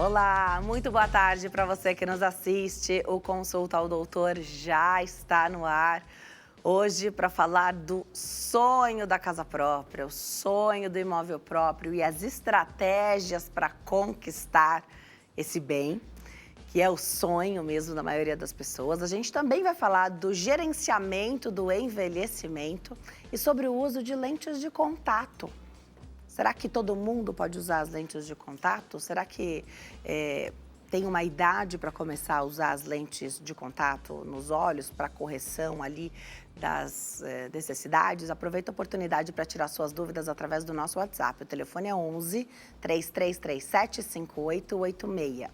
Olá, muito boa tarde para você que nos assiste. O Consulta ao Doutor já está no ar. Hoje para falar do sonho da casa própria, o sonho do imóvel próprio e as estratégias para conquistar esse bem, que é o sonho mesmo da maioria das pessoas. A gente também vai falar do gerenciamento do envelhecimento e sobre o uso de lentes de contato. Será que todo mundo pode usar as lentes de contato? Será que tem uma idade para começar a usar as lentes de contato nos olhos para correção ali das necessidades? Aproveita a oportunidade para tirar suas dúvidas através do nosso WhatsApp. O telefone é 11 3337 5886.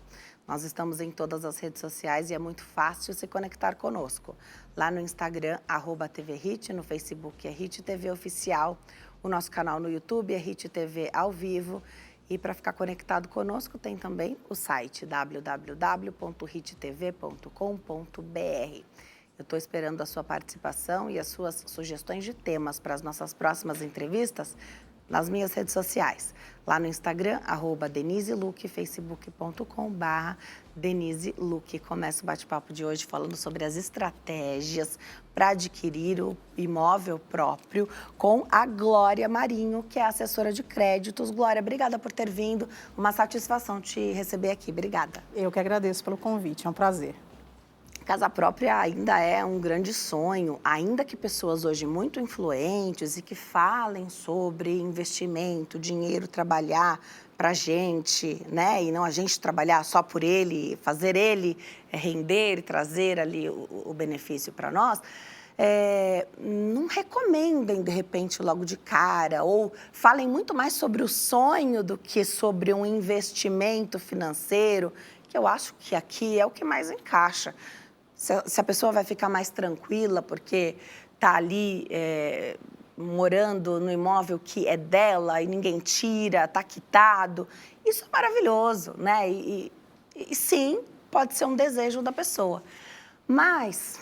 Nós estamos em todas as redes sociais e é muito fácil se conectar conosco. Lá no Instagram, @TVHit, no Facebook é Hit TV Oficial. O nosso canal no YouTube é Hit TV ao vivo. E para ficar conectado conosco, tem também o site www.hittv.com.br. Eu estou esperando a sua participação e as suas sugestões de temas para as nossas próximas entrevistas nas minhas redes sociais. Lá no Instagram, @DeniseLuque, facebook.com/DeniseLuque. Começa o bate-papo de hoje falando sobre as estratégias para adquirir o imóvel próprio com a Glória Marinho, que é assessora de créditos. Glória, obrigada por ter vindo. Uma satisfação te receber aqui. Obrigada. Eu que agradeço pelo convite, é um prazer. Casa própria ainda é um grande sonho, ainda que pessoas hoje muito influentes e que falem sobre investimento, dinheiro, trabalhar para a gente, né? E não a gente trabalhar só por ele, fazer ele render e trazer ali o benefício para nós. Não recomendem, de repente, logo de cara, ou falem muito mais sobre o sonho do que sobre um investimento financeiro, que eu acho que aqui é o que mais encaixa. Se a pessoa vai ficar mais tranquila porque está ali morando no imóvel que é dela e ninguém tira, está quitado, isso é maravilhoso, né? E sim, pode ser um desejo da pessoa. Mas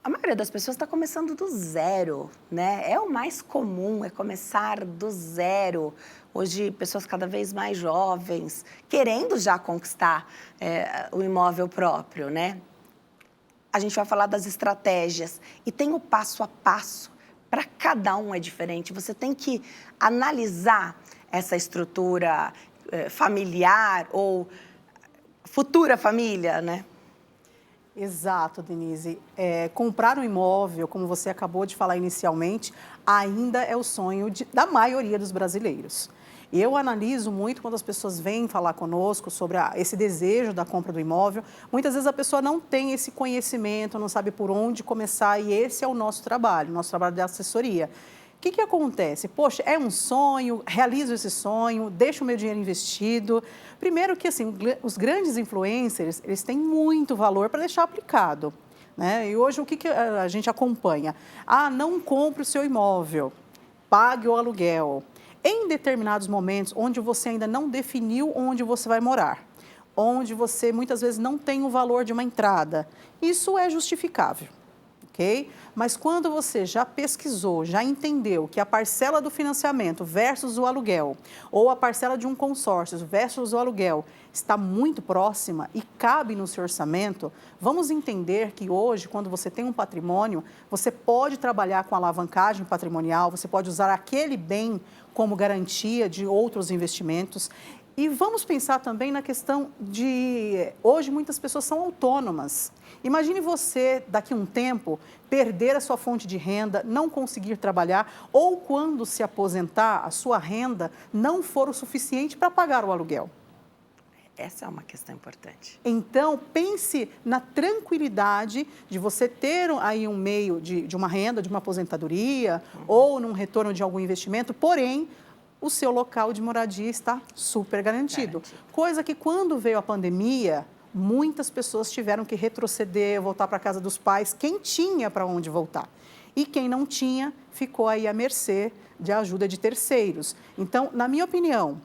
a maioria das pessoas está começando do zero, né? É o mais comum, é começar do zero. Hoje, pessoas cada vez mais jovens, querendo já conquistar o imóvel próprio, né? A gente vai falar das estratégias e tem o passo a passo. Para cada um é diferente. Você tem que analisar essa estrutura familiar ou futura família, né? Exato, Denise. Comprar um imóvel, como você acabou de falar inicialmente, ainda é o sonho da maioria dos brasileiros. Eu analiso muito quando as pessoas vêm falar conosco sobre esse desejo da compra do imóvel. Muitas vezes a pessoa não tem esse conhecimento, não sabe por onde começar e esse é o nosso trabalho de assessoria. O que acontece? Poxa, é um sonho, realizo esse sonho, deixo o meu dinheiro investido. Primeiro que, assim, os grandes influencers, eles têm muito valor para deixar aplicado, né? E hoje o que a gente acompanha? Não compre o seu imóvel, pague o aluguel. Em determinados momentos, onde você ainda não definiu onde você vai morar, onde você muitas vezes não tem o valor de uma entrada, isso é justificável, ok? Mas quando você já pesquisou, já entendeu que a parcela do financiamento versus o aluguel, ou a parcela de um consórcio versus o aluguel, está muito próxima e cabe no seu orçamento, vamos entender que hoje, quando você tem um patrimônio, você pode trabalhar com alavancagem patrimonial, você pode usar aquele bem como garantia de outros investimentos. E vamos pensar também na questão de... Hoje, muitas pessoas são autônomas. Imagine você, daqui a um tempo, perder a sua fonte de renda, não conseguir trabalhar, ou quando se aposentar, a sua renda não for o suficiente para pagar o aluguel. Essa é uma questão importante. Então, pense na tranquilidade de você ter aí um meio de uma renda, de uma aposentadoria, ou num retorno de algum investimento, porém, o seu local de moradia está super garantido. Coisa que quando veio a pandemia, muitas pessoas tiveram que retroceder, voltar para a casa dos pais, quem tinha para onde voltar. E quem não tinha, ficou aí à mercê de ajuda de terceiros. Então, na minha opinião,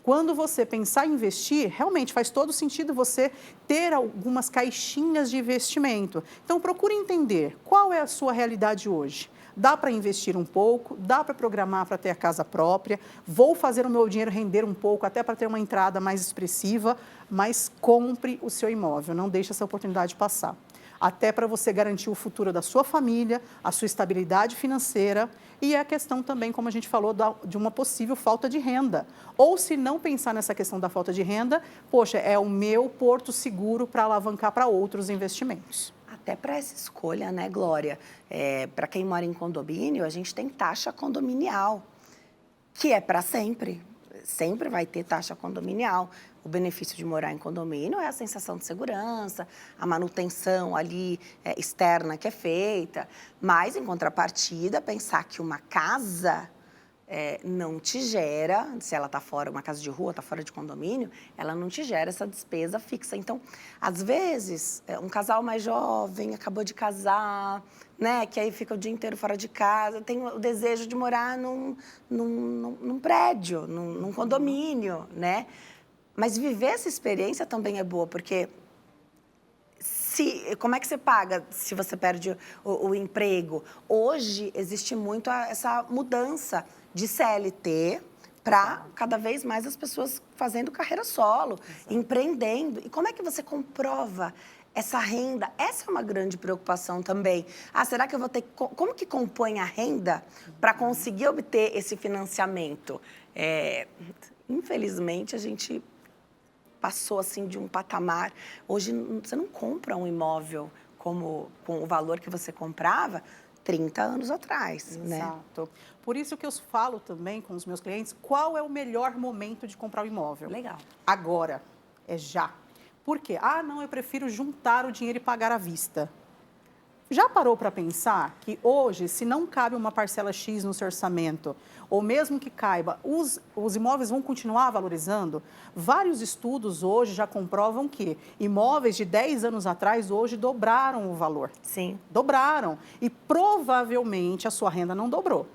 quando você pensar em investir, realmente faz todo sentido você ter algumas caixinhas de investimento. Então, procure entender qual é a sua realidade hoje. dá para investir um pouco, dá para programar para ter a casa própria, vou fazer o meu dinheiro render um pouco até para ter uma entrada mais expressiva, mas compre o seu imóvel, não deixe essa oportunidade passar. Até para você garantir o futuro da sua família, a sua estabilidade financeira e a questão também, como a gente falou, de uma possível falta de renda. Ou se não pensar nessa questão da falta de renda, poxa, é o meu porto seguro para alavancar para outros investimentos. Até para essa escolha, né, Glória? Para quem mora em condomínio, a gente tem taxa condominial, que é para sempre. Sempre vai ter taxa condominial. O benefício de morar em condomínio é a sensação de segurança, a manutenção ali externa que é feita. Mas, em contrapartida, pensar que uma casa não te gera, se ela está fora, uma casa de rua, está fora de condomínio, ela não te gera essa despesa fixa. Então, às vezes, um casal mais jovem acabou de casar, né, que aí fica o dia inteiro fora de casa, tem o desejo de morar num prédio, num condomínio, né? Mas viver essa experiência também é boa, porque como é que você paga se você perde o emprego? Hoje existe muito essa mudança de CLT para cada vez mais as pessoas fazendo carreira solo, empreendendo. E como é que você comprova essa renda? Essa é uma grande preocupação também. Será que eu vou ter... Como que compõe a renda para conseguir obter esse financiamento? Infelizmente, a gente passou assim de um patamar. Hoje você não compra um imóvel com o valor que você comprava 30 anos atrás, né? Exato. Por isso que eu falo também com os meus clientes, qual é o melhor momento de comprar o imóvel? Legal. Agora, é já. Por quê? Não, eu prefiro juntar o dinheiro e pagar à vista. Já parou para pensar que hoje, se não cabe uma parcela X no seu orçamento, ou mesmo que caiba, os imóveis vão continuar valorizando? Vários estudos hoje já comprovam que imóveis de 10 anos atrás hoje dobraram o valor. Sim. Dobraram. E provavelmente a sua renda não dobrou.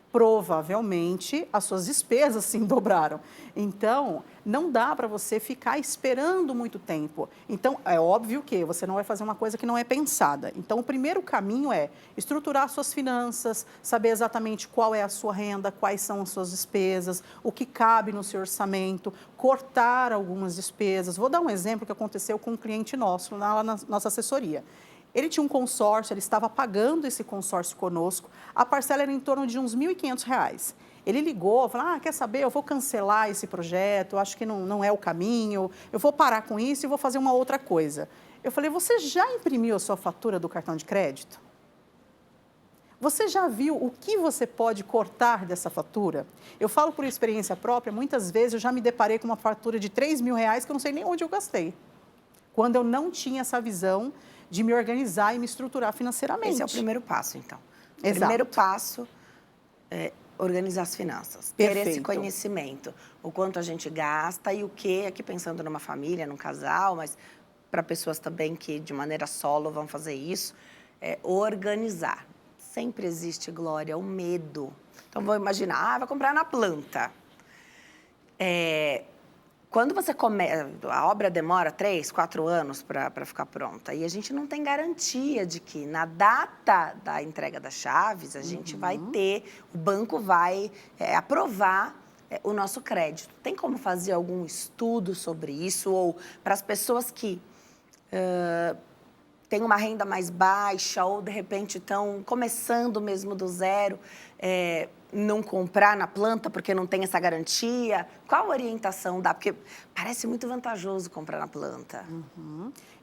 Provavelmente as suas despesas sim dobraram. Então, não dá para você ficar esperando muito tempo. Então, é óbvio que você não vai fazer uma coisa que não é pensada. Então, o primeiro caminho é estruturar suas finanças, saber exatamente qual é a sua renda, quais são as suas despesas, o que cabe no seu orçamento, cortar algumas despesas. Vou dar um exemplo que aconteceu com um cliente nosso, lá na nossa assessoria. Ele tinha um consórcio, ele estava pagando esse consórcio conosco, a parcela era em torno de uns R$ 1.500. Ele ligou, falou, quer saber, eu vou cancelar esse projeto, acho que não é o caminho, eu vou parar com isso e vou fazer uma outra coisa. Eu falei, você já imprimiu a sua fatura do cartão de crédito? Você já viu o que você pode cortar dessa fatura? Eu falo por experiência própria, muitas vezes eu já me deparei com uma fatura de R$ 3.000 que eu não sei nem onde eu gastei. Quando eu não tinha essa visão de me organizar e me estruturar financeiramente. Esse é o primeiro passo, então. O Exato. primeiro passo é organizar as finanças. Perfeito. Ter esse conhecimento. O quanto a gente gasta e o que, aqui pensando numa família, num casal, mas para pessoas também que de maneira solo vão fazer isso, organizar. Sempre existe, Glória, o medo. Então, vou imaginar, vai comprar na planta. Quando você começa, a obra demora 3, 4 anos para ficar pronta. E a gente não tem garantia de que na data da entrega das chaves, a gente vai ter, o banco vai aprovar o nosso crédito. Tem como fazer algum estudo sobre isso? Ou para as pessoas que têm uma renda mais baixa ou, de repente, estão começando mesmo do zero, não comprar na planta porque não tem essa garantia? Qual orientação dá? Porque parece muito vantajoso comprar na planta.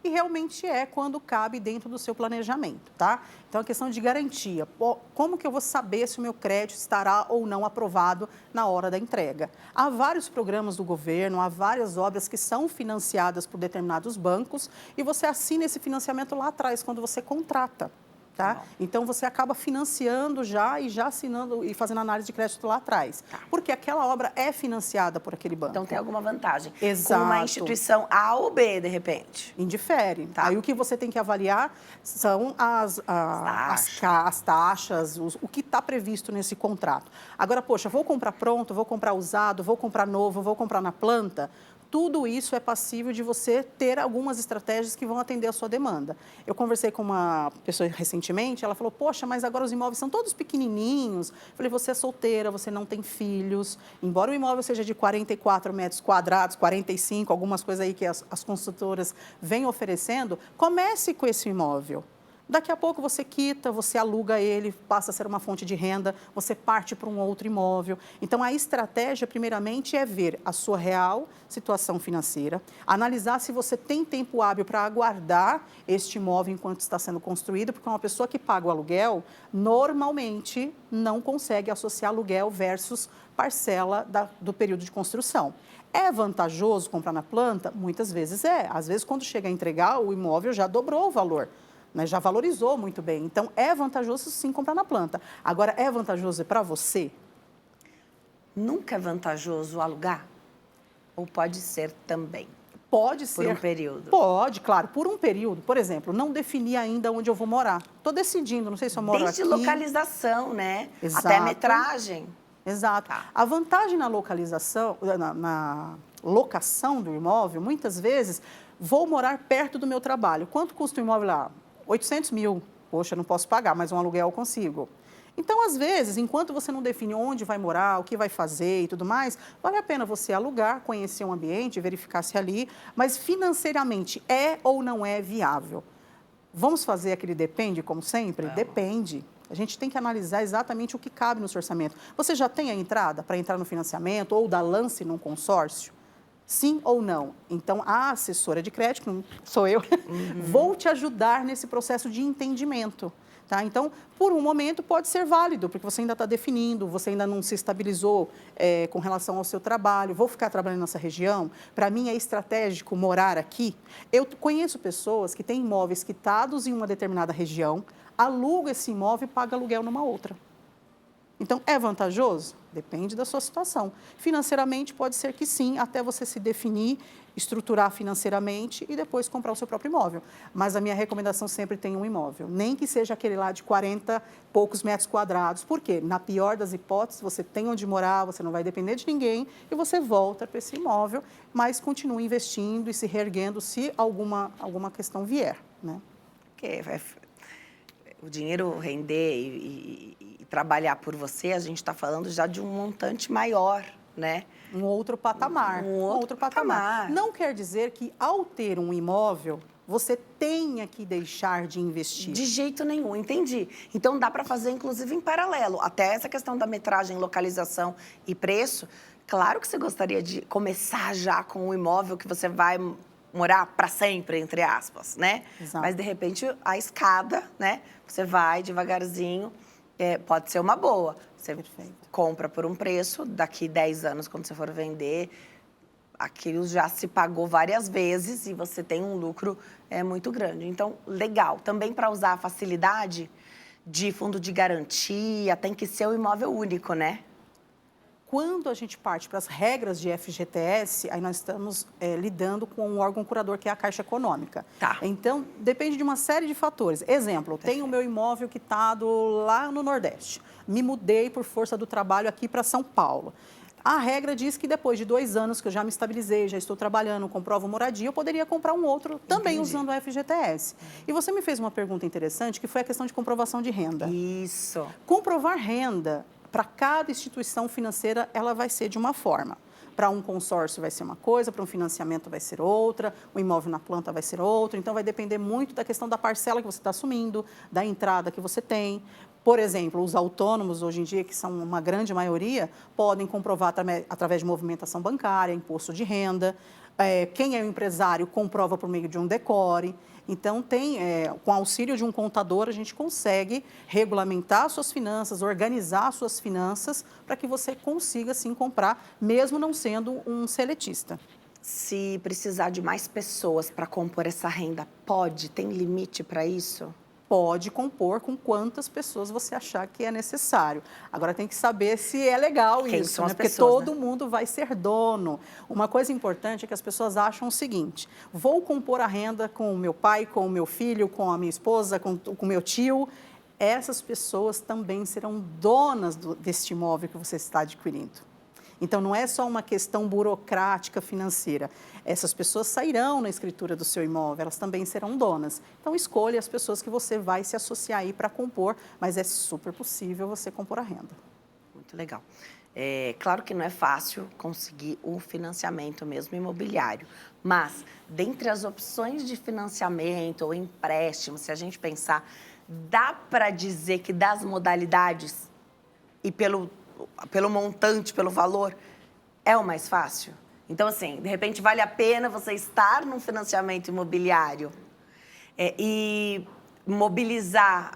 E realmente é quando cabe dentro do seu planejamento, tá? Então, a questão de garantia. Como que eu vou saber se o meu crédito estará ou não aprovado na hora da entrega? Há vários programas do governo, há várias obras que são financiadas por determinados bancos e você assina esse financiamento lá atrás, quando você contrata. Tá? Então, você acaba financiando já assinando e fazendo análise de crédito lá atrás. Porque aquela obra é financiada por aquele banco. Então, tem alguma vantagem. Exato. Com uma instituição A ou B, de repente. Indifere. Tá. Aí, o que você tem que avaliar são as taxas, o que está previsto nesse contrato. Agora, poxa, vou comprar pronto, vou comprar usado, vou comprar novo, vou comprar na planta. tudo isso é passível de você ter algumas estratégias que vão atender a sua demanda. Eu conversei com uma pessoa recentemente, ela falou, poxa, mas agora os imóveis são todos pequenininhos. Eu falei, você é solteira, você não tem filhos, embora o imóvel seja de 44 metros quadrados, 45, algumas coisas aí que as construtoras vêm oferecendo, comece com esse imóvel. Daqui a pouco você quita, você aluga ele, passa a ser uma fonte de renda, você parte para um outro imóvel. Então, a estratégia, primeiramente, é ver a sua real situação financeira, analisar se você tem tempo hábil para aguardar este imóvel enquanto está sendo construído, porque uma pessoa que paga o aluguel, normalmente, não consegue associar aluguel versus parcela do período de construção. É vantajoso comprar na planta? Muitas vezes é. Às vezes, quando chega a entregar, o imóvel já dobrou o valor. Né, já valorizou muito bem. Então, é vantajoso sim comprar na planta. Agora, é vantajoso para você? Nunca é vantajoso alugar? Ou pode ser também? Pode ser. Por um período? Pode, claro. Por um período. Por exemplo, não defini ainda onde eu vou morar. Estou decidindo, não sei se eu moro Desde aqui. localização, né? Exato. Até metragem. Exato. Tá. A vantagem na localização, na locação do imóvel, muitas vezes, vou morar perto do meu trabalho. Quanto custa o imóvel lá? 800 mil. Poxa, não posso pagar, mas um aluguel eu consigo. Então, às vezes, enquanto você não define onde vai morar, o que vai fazer e tudo mais, vale a pena você alugar, conhecer o ambiente, verificar se ali, mas financeiramente é ou não é viável. Vamos fazer aquele depende, como sempre? Depende. A gente tem que analisar exatamente o que cabe no seu orçamento. Você já tem a entrada para entrar no financiamento ou dar lance num consórcio? Sim ou não? Então, a assessora de crédito, não sou eu, vou te ajudar nesse processo de entendimento. Tá? Então, por um momento pode ser válido, porque você ainda está definindo, você ainda não se estabilizou com relação ao seu trabalho, vou ficar trabalhando nessa região, para mim é estratégico morar aqui. Eu conheço pessoas que têm imóveis quitados em uma determinada região, alugam esse imóvel e pagam aluguel numa outra. Então, é vantajoso? Depende da sua situação. Financeiramente, pode ser que sim, até você se definir, estruturar financeiramente e depois comprar o seu próprio imóvel. Mas a minha recomendação sempre tem um imóvel, nem que seja aquele lá de 40 poucos metros quadrados. Por quê? Na pior das hipóteses, você tem onde morar, você não vai depender de ninguém e você volta para esse imóvel, mas continua investindo e se reerguendo se alguma questão vier, né? Porque o dinheiro render e trabalhar por você, a gente está falando já de um montante maior, né? Um outro patamar. Um outro patamar. Não quer dizer que, ao ter um imóvel, você tenha que deixar de investir. De jeito nenhum, entendi. Então, dá para fazer, inclusive, em paralelo. Até essa questão da metragem, localização e preço. Claro que você gostaria de começar já com um imóvel que você vai morar para sempre, entre aspas, né? Exato. Mas, de repente, a escada, né? Você vai devagarzinho, pode ser uma boa. Você compra por um preço, daqui 10 anos, quando você for vender, aquilo já se pagou várias vezes e você tem um lucro muito grande. Então, legal. Também para usar a facilidade de fundo de garantia, tem que ser o imóvel único, né? Quando a gente parte para as regras de FGTS, aí nós estamos lidando com um órgão curador, que é a Caixa Econômica. Tá. Então, depende de uma série de fatores. Exemplo, tenho o meu imóvel quitado lá no Nordeste. Me mudei por força do trabalho aqui para São Paulo. A regra diz que depois de 2 anos que eu já me estabilizei, já estou trabalhando, comprovo moradia, eu poderia comprar um outro também usando o FGTS. E você me fez uma pergunta interessante, que foi a questão de comprovação de renda. Isso. Comprovar renda, para cada instituição financeira, ela vai ser de uma forma. Para um consórcio vai ser uma coisa, para um financiamento vai ser outra, o imóvel na planta vai ser outro. Então, vai depender muito da questão da parcela que você está assumindo, da entrada que você tem. Por exemplo, os autônomos, hoje em dia, que são uma grande maioria, podem comprovar através de movimentação bancária, imposto de renda. Quem é o empresário comprova por meio de um decore. Então, com auxílio de um contador, a gente consegue regulamentar suas finanças, organizar suas finanças, para que você consiga, sim, comprar, mesmo não sendo um seletista. Se precisar de mais pessoas para compor essa renda, pode? Tem limite para isso? Pode compor com quantas pessoas você achar que é necessário. Agora, tem que saber se é legal Quem isso, são né? as Porque pessoas, todo mundo vai ser dono. Uma coisa importante é que as pessoas acham o seguinte: vou compor a renda com o meu pai, com o meu filho, com a minha esposa, com o meu tio. Essas pessoas também serão donas deste imóvel que você está adquirindo. Então, não é só uma questão burocrática financeira. Essas pessoas sairão na escritura do seu imóvel, elas também serão donas. Então, escolha as pessoas que você vai se associar aí para compor, mas é super possível você compor a renda. Muito legal. É claro que não é fácil conseguir o financiamento mesmo imobiliário, mas dentre as opções de financiamento ou empréstimo, se a gente pensar, dá para dizer que das modalidades e pelo montante, pelo valor, é o mais fácil? Então, assim, de repente vale a pena você estar num financiamento imobiliário e mobilizar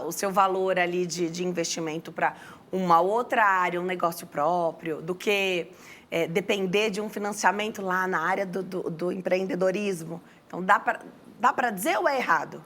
o seu valor ali de investimento para uma outra área, um negócio próprio, do que depender de um financiamento lá na área do empreendedorismo. Então, dá para dizer ou é errado?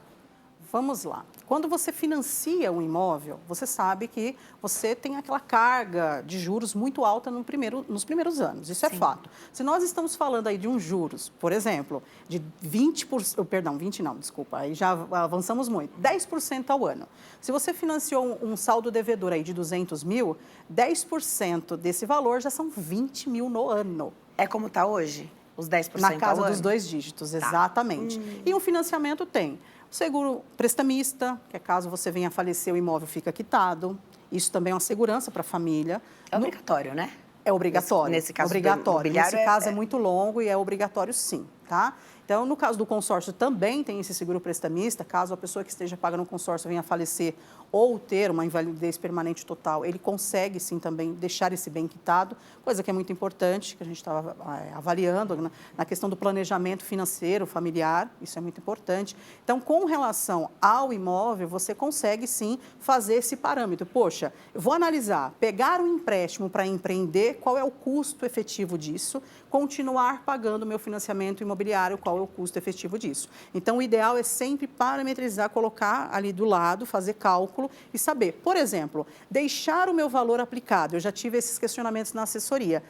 Vamos lá. Quando você financia um imóvel, você sabe que você tem aquela carga de juros muito alta nos primeiros anos. Isso é fato. Se nós estamos falando aí de juros, por exemplo, de 20%, perdão, 20 não, desculpa, aí já avançamos muito, 10% ao ano. Se você financiou um saldo devedor aí de 200 mil, 10% desse valor já são 20 mil no ano. É como está hoje? Os 10% Na casa ao ano? dos 2 dígitos, exatamente. E um financiamento tem o seguro prestamista, que é caso você venha a falecer, o imóvel fica quitado. Isso também é uma segurança para a família. É obrigatório, né? É obrigatório. Nesse caso obrigatório. Nesse caso é muito longo e é obrigatório sim, tá? Então, no caso do consórcio também tem esse seguro prestamista, caso a pessoa que esteja pagando o consórcio venha a falecer ou ter uma invalidez permanente total, ele consegue sim também deixar esse bem quitado, coisa que é muito importante, que a gente estava avaliando na questão do planejamento financeiro, familiar, isso é muito importante. Então, com relação ao imóvel, você consegue sim fazer esse parâmetro. Poxa, eu vou analisar, pegar um empréstimo para empreender, qual é o custo efetivo disso, continuar pagando o meu financiamento imobiliário, qual é o custo efetivo disso. Então, o ideal é sempre parametrizar, colocar ali do lado, fazer cálculo e saber. Por exemplo, deixar o meu valor aplicado. Eu já tive esses questionamentos na assessoria.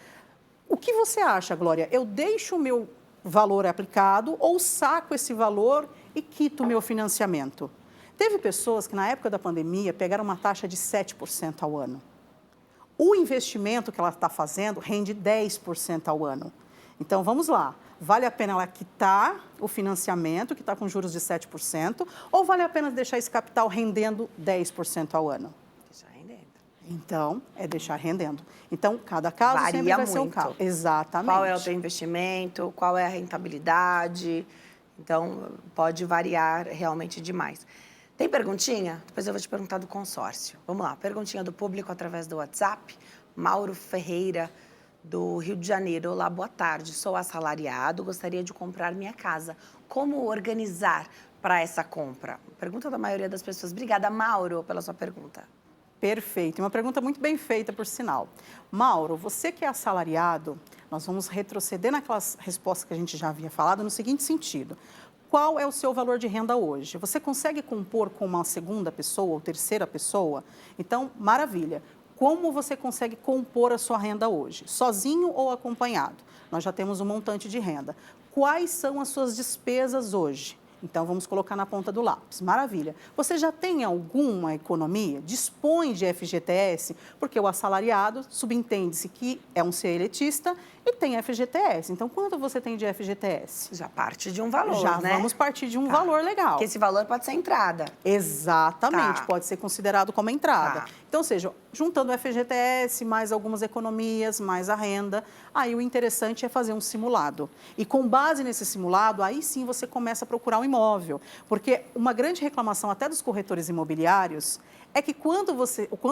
O que você acha, Glória? Eu deixo o meu valor aplicado ou saco esse valor e quito o meu financiamento? Teve pessoas que, na época da pandemia, pegaram uma taxa de 7% ao ano. O investimento que ela está fazendo rende 10% ao ano. Então, vamos lá. Vale a pena ela quitar o financiamento, que está com juros de 7%, ou vale a pena deixar esse capital rendendo 10% ao ano? Deixar rendendo. Então, é deixar rendendo. Então, cada caso Varia sempre vai muito. ser um caso. Exatamente. Qual é o teu investimento, qual é a rentabilidade. Então, pode variar realmente demais. Tem perguntinha? Depois eu vou te perguntar do consórcio. Vamos lá, perguntinha do público através do WhatsApp. Mauro Ferreira, do Rio de Janeiro. Olá, boa tarde. Sou assalariado, gostaria de comprar minha casa. Como organizar para essa compra? Pergunta da maioria das pessoas. Obrigada, Mauro, pela sua pergunta. Perfeito. Uma pergunta muito bem feita, por sinal. Mauro, você que é assalariado, nós vamos retroceder naquelas respostas que a gente já havia falado no seguinte sentido. Qual é o seu valor de renda hoje? Você consegue compor com uma segunda pessoa ou terceira pessoa? Então, maravilha. Como você consegue compor a sua renda hoje? Sozinho ou acompanhado? Nós já temos um montante de renda. Quais são as suas despesas hoje? Então, vamos colocar na ponta do lápis. Maravilha. Você já tem alguma economia? Dispõe de FGTS? Porque o assalariado subentende-se que é um ser elitista e tem FGTS. Então, quanto você tem de FGTS? Já parte de um valor, Já né? vamos partir de um valor legal. Porque esse valor pode ser entrada. Exatamente, Tá. pode ser considerado como entrada. Tá. Então, ou seja, juntando o FGTS, mais algumas economias, mais a renda, aí o interessante é fazer um simulado. E com base nesse simulado, aí sim você começa a procurar um imóvel. Porque uma grande reclamação até dos corretores imobiliários é que quando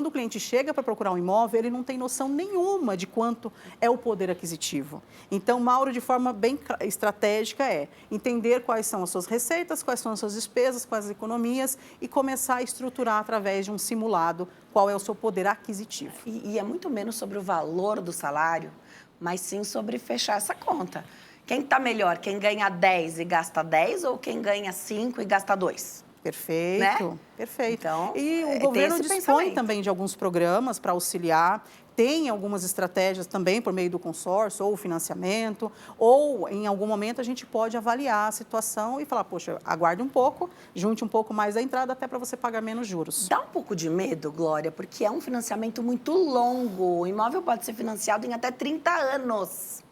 o cliente chega para procurar um imóvel, ele não tem noção nenhuma de quanto é o poder aquisitivo. Então, Mauro, de forma bem estratégica, é entender quais são as suas receitas, quais são as suas despesas, quais as economias e começar a estruturar através de um simulado qual é o seu poder aquisitivo. E é muito menos sobre o valor do salário, mas sim sobre fechar essa conta. Quem está melhor? Quem ganha 10 e gasta 10 ou quem ganha 5 e gasta 2? Perfeito, né? perfeito. Então, e o tem governo esse dispõe pensamento. também de alguns programas para auxiliar, tem algumas estratégias também por meio do consórcio ou financiamento, ou em algum momento a gente pode avaliar a situação e falar, poxa, aguarde um pouco, junte um pouco mais da entrada até para você pagar menos juros. Dá um pouco de medo, Glória, porque é um financiamento muito longo. O imóvel pode ser financiado em até 30 anos.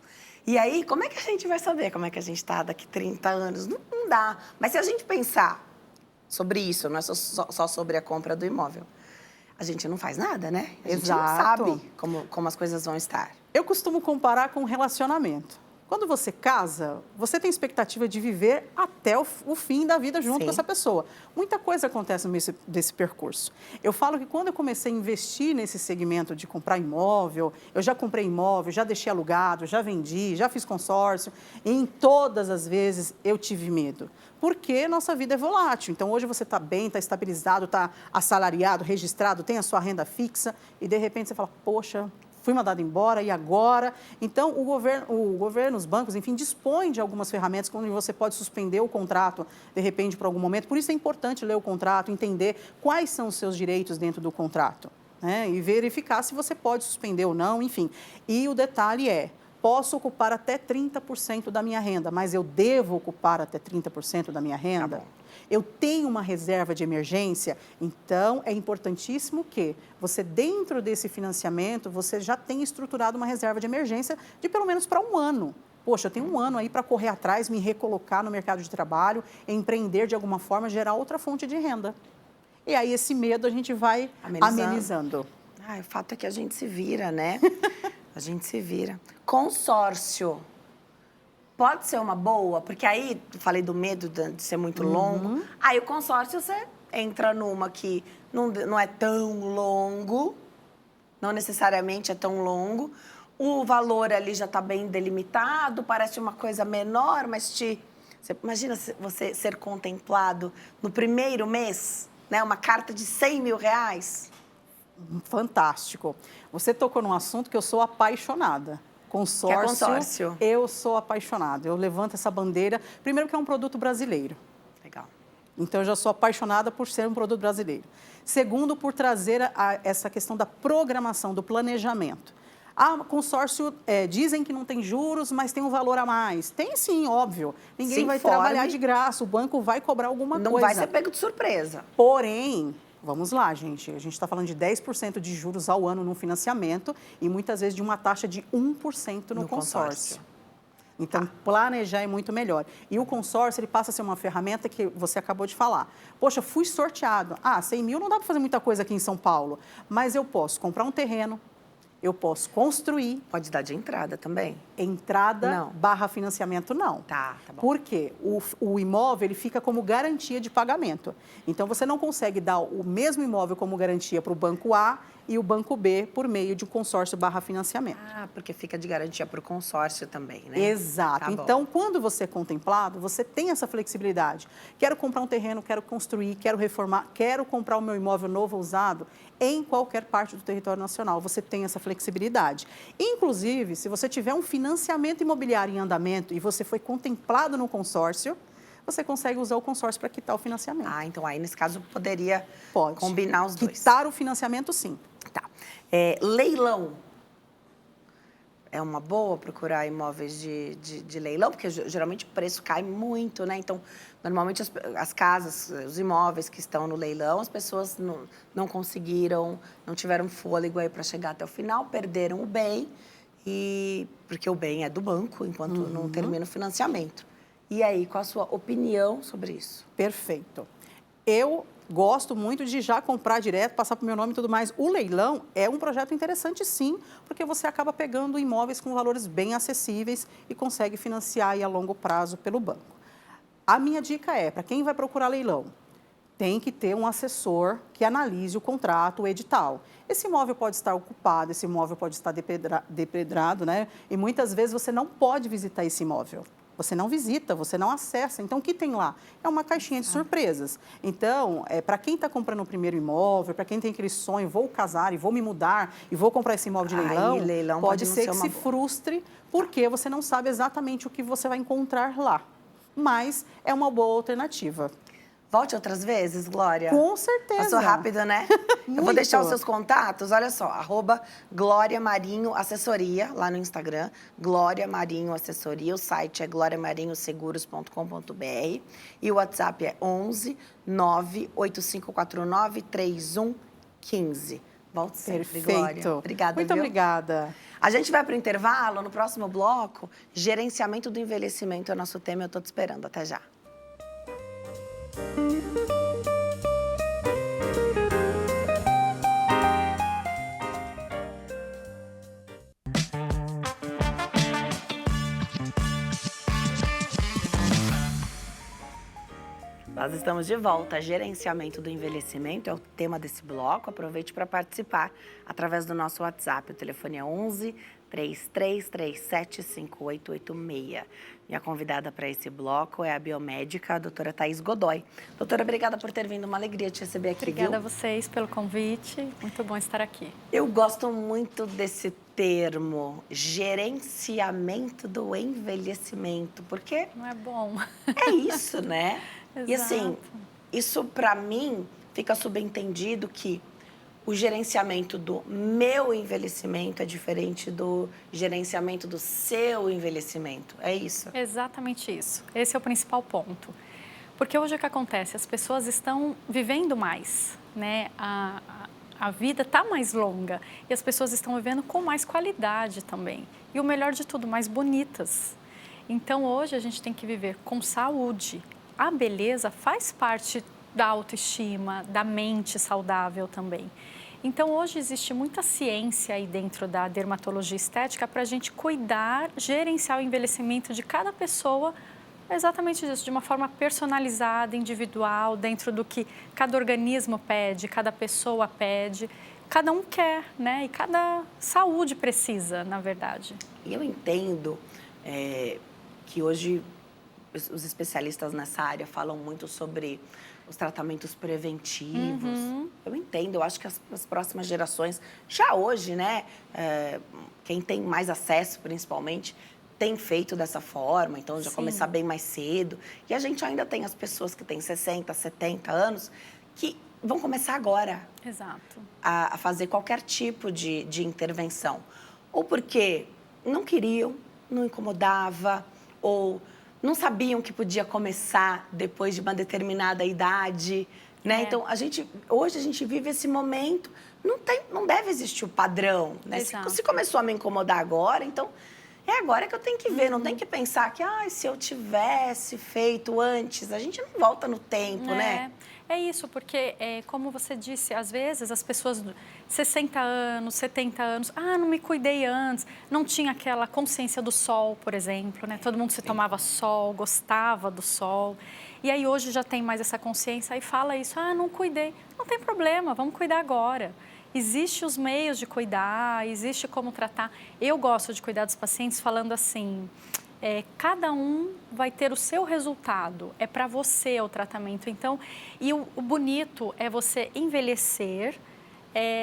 E aí, como é que a gente vai saber como é que a gente está daqui 30 anos? Não dá. Mas se a gente pensar sobre isso, não é só sobre a compra do imóvel, a gente não faz nada, né? A gente não Exato. sabe como as coisas vão estar. Eu costumo comparar com relacionamento. Quando você casa, você tem expectativa de viver até o fim da vida junto Sim. com essa pessoa. Muita coisa acontece desse percurso. Eu falo que quando eu comecei a investir nesse segmento de comprar imóvel, eu já comprei imóvel, já deixei alugado, já vendi, já fiz consórcio, e em todas as vezes eu tive medo. Porque nossa vida é volátil. Então, hoje você está bem, está estabilizado, está assalariado, registrado, tem a sua renda fixa, e de repente você fala, poxa, fui mandado embora, e agora? Então, o governo, os bancos, enfim, dispõem de algumas ferramentas onde você pode suspender o contrato, de repente, por algum momento. Por isso é importante ler o contrato, entender quais são os seus direitos dentro do contrato, né? E verificar se você pode suspender ou não, enfim. E o detalhe é, posso ocupar até 30% da minha renda, mas eu devo ocupar até 30% da minha renda? Tá bom. Eu tenho uma reserva de emergência, então é importantíssimo que você, dentro desse financiamento, você já tenha estruturado uma reserva de emergência de pelo menos para um ano. Poxa, eu tenho um ano aí para correr atrás, me recolocar no mercado de trabalho, empreender de alguma forma, gerar outra fonte de renda. E aí esse medo a gente vai amenizando. O fato é que a gente se vira, né? A gente se vira. Consórcio. Pode ser uma boa, porque aí, falei do medo de ser muito longo, aí o consórcio você entra numa que não é tão longo, não necessariamente é tão longo, o valor ali já está bem delimitado, parece uma coisa menor, mas você imagina você ser contemplado no primeiro mês, né, uma carta de 100 mil reais? Fantástico. Você tocou num assunto que eu sou apaixonada. Consórcio, eu sou apaixonada. Eu levanto essa bandeira, primeiro que é um produto brasileiro. Legal. Então, eu já sou apaixonada por ser um produto brasileiro. Segundo, por trazer essa questão da programação, do planejamento. Consórcio, dizem que não tem juros, mas tem um valor a mais. Tem sim, óbvio. Ninguém vai trabalhar de graça, o banco vai cobrar alguma coisa. Não vai ser pego de surpresa. Porém, vamos lá, gente. A gente está falando de 10% de juros ao ano no financiamento e muitas vezes de uma taxa de 1% no consórcio. Então, planejar é muito melhor. E o consórcio, ele passa a ser uma ferramenta que você acabou de falar. Poxa, fui sorteado. 100 mil não dá para fazer muita coisa aqui em São Paulo, mas eu posso comprar um terreno, eu posso construir. Pode dar de entrada também? Entrada / financiamento, não. Tá bom. Por quê? O imóvel, ele fica como garantia de pagamento. Então, você não consegue dar o mesmo imóvel como garantia para o banco A e o banco B por meio de um consórcio / financiamento. Porque fica de garantia para o consórcio também, né? Exato. Tá então, quando você é contemplado, você tem essa flexibilidade. Quero comprar um terreno, quero construir, quero reformar, quero comprar o meu imóvel novo ou usado em qualquer parte do território nacional. Você tem essa flexibilidade. Inclusive, se você tiver um financiamento imobiliário em andamento e você foi contemplado no consórcio, você consegue usar o consórcio para quitar o financiamento. Então aí, nesse caso, poderia combinar os dois. Quitar o financiamento, sim. Tá. Leilão. É uma boa procurar imóveis de leilão, porque geralmente o preço cai muito, né? Então, normalmente as casas, os imóveis que estão no leilão, as pessoas não conseguiram, não tiveram fôlego aí para chegar até o final, perderam o bem, porque o bem é do banco, enquanto não termina o financiamento. E aí, qual a sua opinião sobre isso? Perfeito. Eu gosto muito de já comprar direto, passar para o meu nome e tudo mais. O leilão é um projeto interessante, sim, porque você acaba pegando imóveis com valores bem acessíveis e consegue financiar aí a longo prazo pelo banco. A minha dica é, para quem vai procurar leilão, tem que ter um assessor que analise o contrato, o edital. Esse imóvel pode estar ocupado, esse imóvel pode estar depredrado, né? E muitas vezes você não pode visitar esse imóvel. Você não visita, você não acessa. Então, o que tem lá? É uma caixinha de surpresas. Então, para quem está comprando o primeiro imóvel, para quem tem aquele sonho, vou casar e vou me mudar e vou comprar esse imóvel de leilão, pode ser que se frustre, porque você não sabe exatamente o que você vai encontrar lá. Mas é uma boa alternativa. Volte outras vezes, Glória? Com certeza. Passou rápido, né? Eu vou deixar os seus contatos, olha só, @Glória Marinho Assessoria, lá no Instagram, Glória Marinho Assessoria, o site é gloriamarinhoseguros.com.br e o WhatsApp é 11 98549 3115. Volte sempre, Perfeito. Glória. Obrigada, Muito viu? obrigada. A gente vai para o intervalo, no próximo bloco, gerenciamento do envelhecimento é o nosso tema, eu estou te esperando, até já. Nós estamos de volta. Gerenciamento do envelhecimento é o tema desse bloco. Aproveite para participar através do nosso WhatsApp. O telefone é 11 3337 5886. Minha convidada para esse bloco é a biomédica, a doutora Thaís Godoy. Doutora, obrigada por ter vindo. Uma alegria te receber aqui, Obrigada viu? a vocês pelo convite. Muito bom estar aqui. Eu gosto muito desse termo, gerenciamento do envelhecimento, porque Não é bom? é isso, né? E assim, Exato. isso para mim fica subentendido que o gerenciamento do meu envelhecimento é diferente do gerenciamento do seu envelhecimento. É isso? Exatamente isso. Esse é o principal ponto. Porque hoje o que acontece? As pessoas estão vivendo mais, né? A vida está mais longa e as pessoas estão vivendo com mais qualidade também. E o melhor de tudo, mais bonitas. Então hoje a gente tem que viver com saúde. A beleza faz parte da autoestima, da mente saudável também. Então, hoje existe muita ciência aí dentro da dermatologia estética para a gente cuidar, gerenciar o envelhecimento de cada pessoa, exatamente disso, de uma forma personalizada, individual, dentro do que cada organismo pede, cada pessoa pede, cada um quer, né? E cada saúde precisa, na verdade. E eu entendo que hoje os especialistas nessa área falam muito sobre os tratamentos preventivos. Eu entendo, eu acho que as próximas gerações, já hoje, né, quem tem mais acesso, principalmente, tem feito dessa forma, então já começar bem mais cedo. E a gente ainda tem as pessoas que têm 60, 70 anos que vão começar agora. Exato. A fazer qualquer tipo de intervenção. Ou porque não queriam, não incomodava, ou não sabiam que podia começar depois de uma determinada idade, né? Então, hoje a gente vive esse momento, não deve existir o padrão, né? Se começou a me incomodar agora, então é agora que eu tenho que ver, não tem que pensar que, se eu tivesse feito antes, a gente não volta no tempo, né? É isso, porque, como você disse, às vezes as pessoas 60 anos, 70 anos, não me cuidei antes, não tinha aquela consciência do sol, por exemplo, né? Todo mundo se tomava sol, gostava do sol. E aí hoje já tem mais essa consciência e fala isso, não cuidei. Não tem problema, vamos cuidar agora. Existem os meios de cuidar, existe como tratar. Eu gosto de cuidar dos pacientes falando assim, cada um vai ter o seu resultado, é para você o tratamento. Então, e o bonito é você envelhecer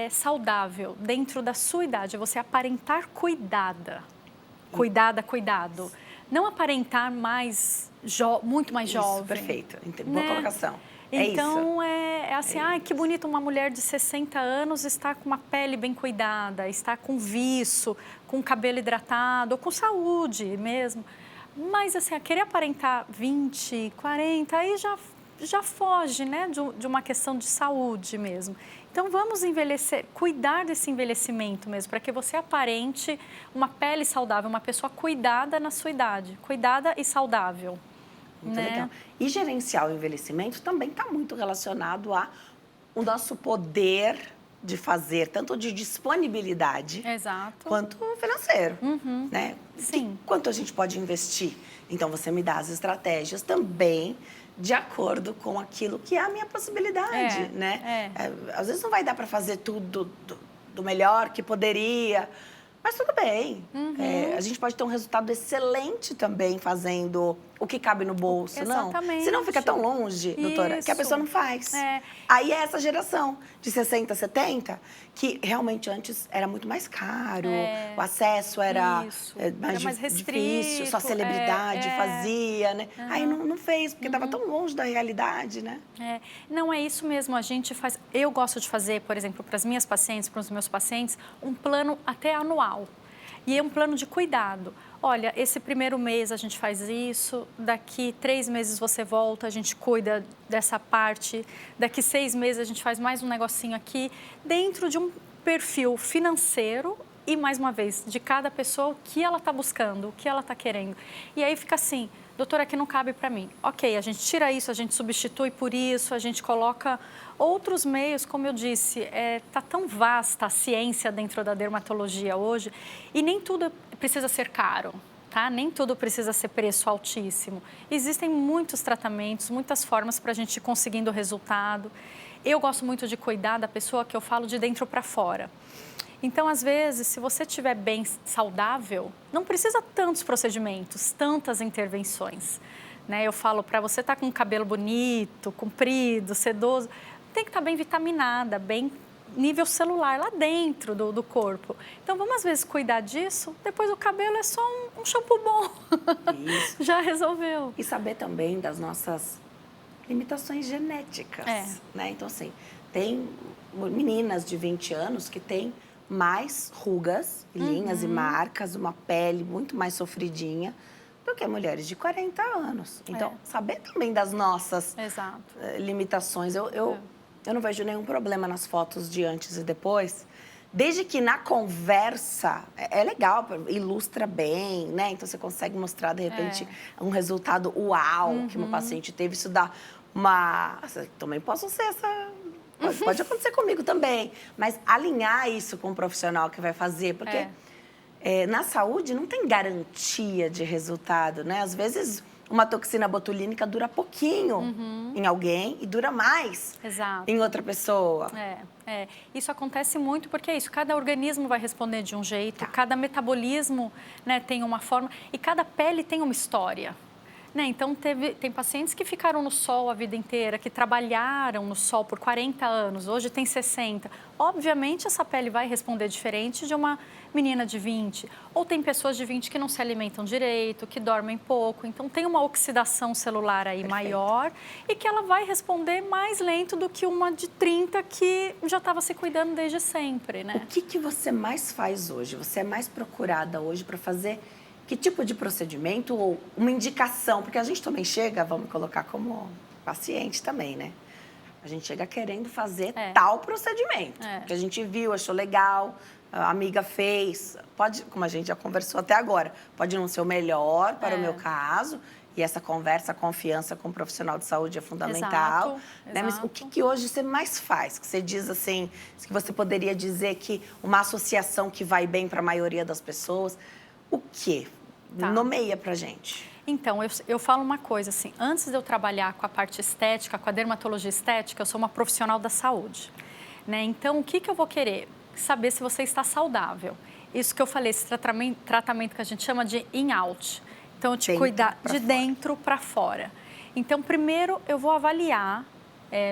saudável dentro da sua idade, é você aparentar cuidado. Não aparentar muito mais jovem. Isso, perfeito. Boa colocação. Então, é assim, que bonito uma mulher de 60 anos está com uma pele bem cuidada, está com viço, com cabelo hidratado, ou com saúde mesmo. Mas, assim, querer aparentar 20, 40, aí já foge, né, de uma questão de saúde mesmo. Então, vamos envelhecer, cuidar desse envelhecimento mesmo, para que você aparente uma pele saudável, uma pessoa cuidada na sua idade, cuidada e saudável. Muito legal. E gerenciar o envelhecimento também está muito relacionado ao nosso poder de fazer, tanto de disponibilidade quanto financeiro, né? Sim. Quanto a gente pode investir? Então, você me dá as estratégias também de acordo com aquilo que é a minha possibilidade, né? Às vezes não vai dar para fazer tudo do melhor que poderia, mas tudo bem. A gente pode ter um resultado excelente também fazendo o que cabe no bolso, não. Exatamente. Senão fica tão longe, doutora, que a pessoa não faz. Aí é essa geração de 60, 70, que realmente antes era muito mais caro, o acesso era mais restrito, difícil, só a celebridade fazia, né? Aí não fez, porque estava tão longe da realidade, né? Não, é isso mesmo, a gente faz... Eu gosto de fazer, por exemplo, para as minhas pacientes, para os meus pacientes, um plano até anual. E é um plano de cuidado. Olha, esse primeiro mês a gente faz isso, daqui 3 meses você volta, a gente cuida dessa parte, daqui 6 meses a gente faz mais um negocinho aqui, dentro de um perfil financeiro e, mais uma vez, de cada pessoa, o que ela está buscando, o que ela está querendo. E aí fica assim, doutora, aqui não cabe para mim. Ok, a gente tira isso, a gente substitui por isso, a gente coloca outros meios, como eu disse, está tão vasta a ciência dentro da dermatologia hoje e nem tudo precisa ser caro, tá? Nem tudo precisa ser preço altíssimo. Existem muitos tratamentos, muitas formas para a gente ir conseguindo resultado. Eu gosto muito de cuidar da pessoa, que eu falo de dentro para fora. Então, às vezes, se você estiver bem saudável, não precisa tantos procedimentos, tantas intervenções. Né? Eu falo, para você estar com o cabelo bonito, comprido, sedoso, tem que estar bem vitaminada, bem nível celular lá dentro do corpo. Então, vamos às vezes cuidar disso, depois o cabelo é só um shampoo bom. Isso. Já resolveu. E saber também das nossas limitações genéticas. Né? Então, assim, tem meninas de 20 anos que têm mais rugas, linhas e marcas, uma pele muito mais sofridinha do que mulheres de 40 anos. Então, saber também das nossas limitações. Eu não vejo nenhum problema nas fotos de antes e depois, desde que na conversa é legal, ilustra bem, né? Então, você consegue mostrar, de repente, um resultado uau que uma paciente teve. Isso dá uma... Também posso ser essa... Pode acontecer comigo também, mas alinhar isso com o profissional que vai fazer, porque na saúde não tem garantia de resultado, né? Às vezes, uma toxina botulínica dura pouquinho em alguém e dura mais em outra pessoa. Isso acontece muito porque é isso, cada organismo vai responder de um jeito, cada metabolismo, né, tem uma forma e cada pele tem uma história. Né? Então, tem pacientes que ficaram no sol a vida inteira, que trabalharam no sol por 40 anos, hoje tem 60. Obviamente, essa pele vai responder diferente de uma menina de 20. Ou tem pessoas de 20 que não se alimentam direito, que dormem pouco. Então, tem uma oxidação celular aí maior e que ela vai responder mais lento do que uma de 30 que já estava se cuidando desde sempre. Né? O que você mais faz hoje? Você é mais procurada hoje para fazer... Que tipo de procedimento ou uma indicação? Porque a gente também chega, vamos colocar como paciente também, né? A gente chega querendo fazer tal procedimento. Que a gente viu, achou legal, a amiga fez. Pode, como a gente já conversou até agora, pode não ser o melhor para o meu caso. E essa conversa, a confiança com o profissional de saúde é fundamental. Né? Mas o que hoje você mais faz? Que você diz assim, que você poderia dizer que uma associação que vai bem para a maioria das pessoas... O quê? Nomeia pra gente. Então, eu falo uma coisa assim, antes de eu trabalhar com a parte estética, com a dermatologia estética, eu sou uma profissional da saúde. Né? Então, o que eu vou querer? Saber se você está saudável. Isso que eu falei, esse tratamento que a gente chama de in-out. Então, eu te cuidar de dentro para fora. Então, primeiro eu vou avaliar,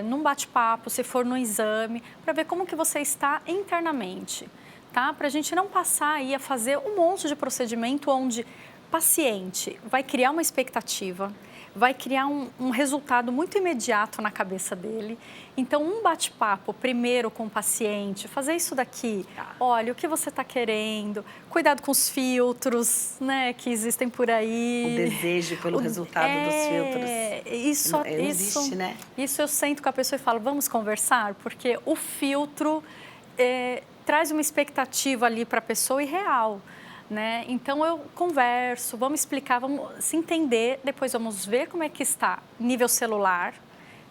num bate-papo, se for no exame, para ver como que você está internamente. Tá? Para a gente não passar aí a fazer um monte de procedimento onde paciente vai criar uma expectativa, vai criar um resultado muito imediato na cabeça dele. Então, um bate-papo primeiro com o paciente, fazer isso daqui, olha, o que você está querendo, cuidado com os filtros, né, que existem por aí. O desejo pelo resultado dos filtros. Isso existe, né? Isso eu sento com a pessoa e falo, vamos conversar? Porque o filtro... traz uma expectativa ali para a pessoa irreal, né? Então, eu converso, vamos explicar, vamos se entender, depois vamos ver como é que está nível celular,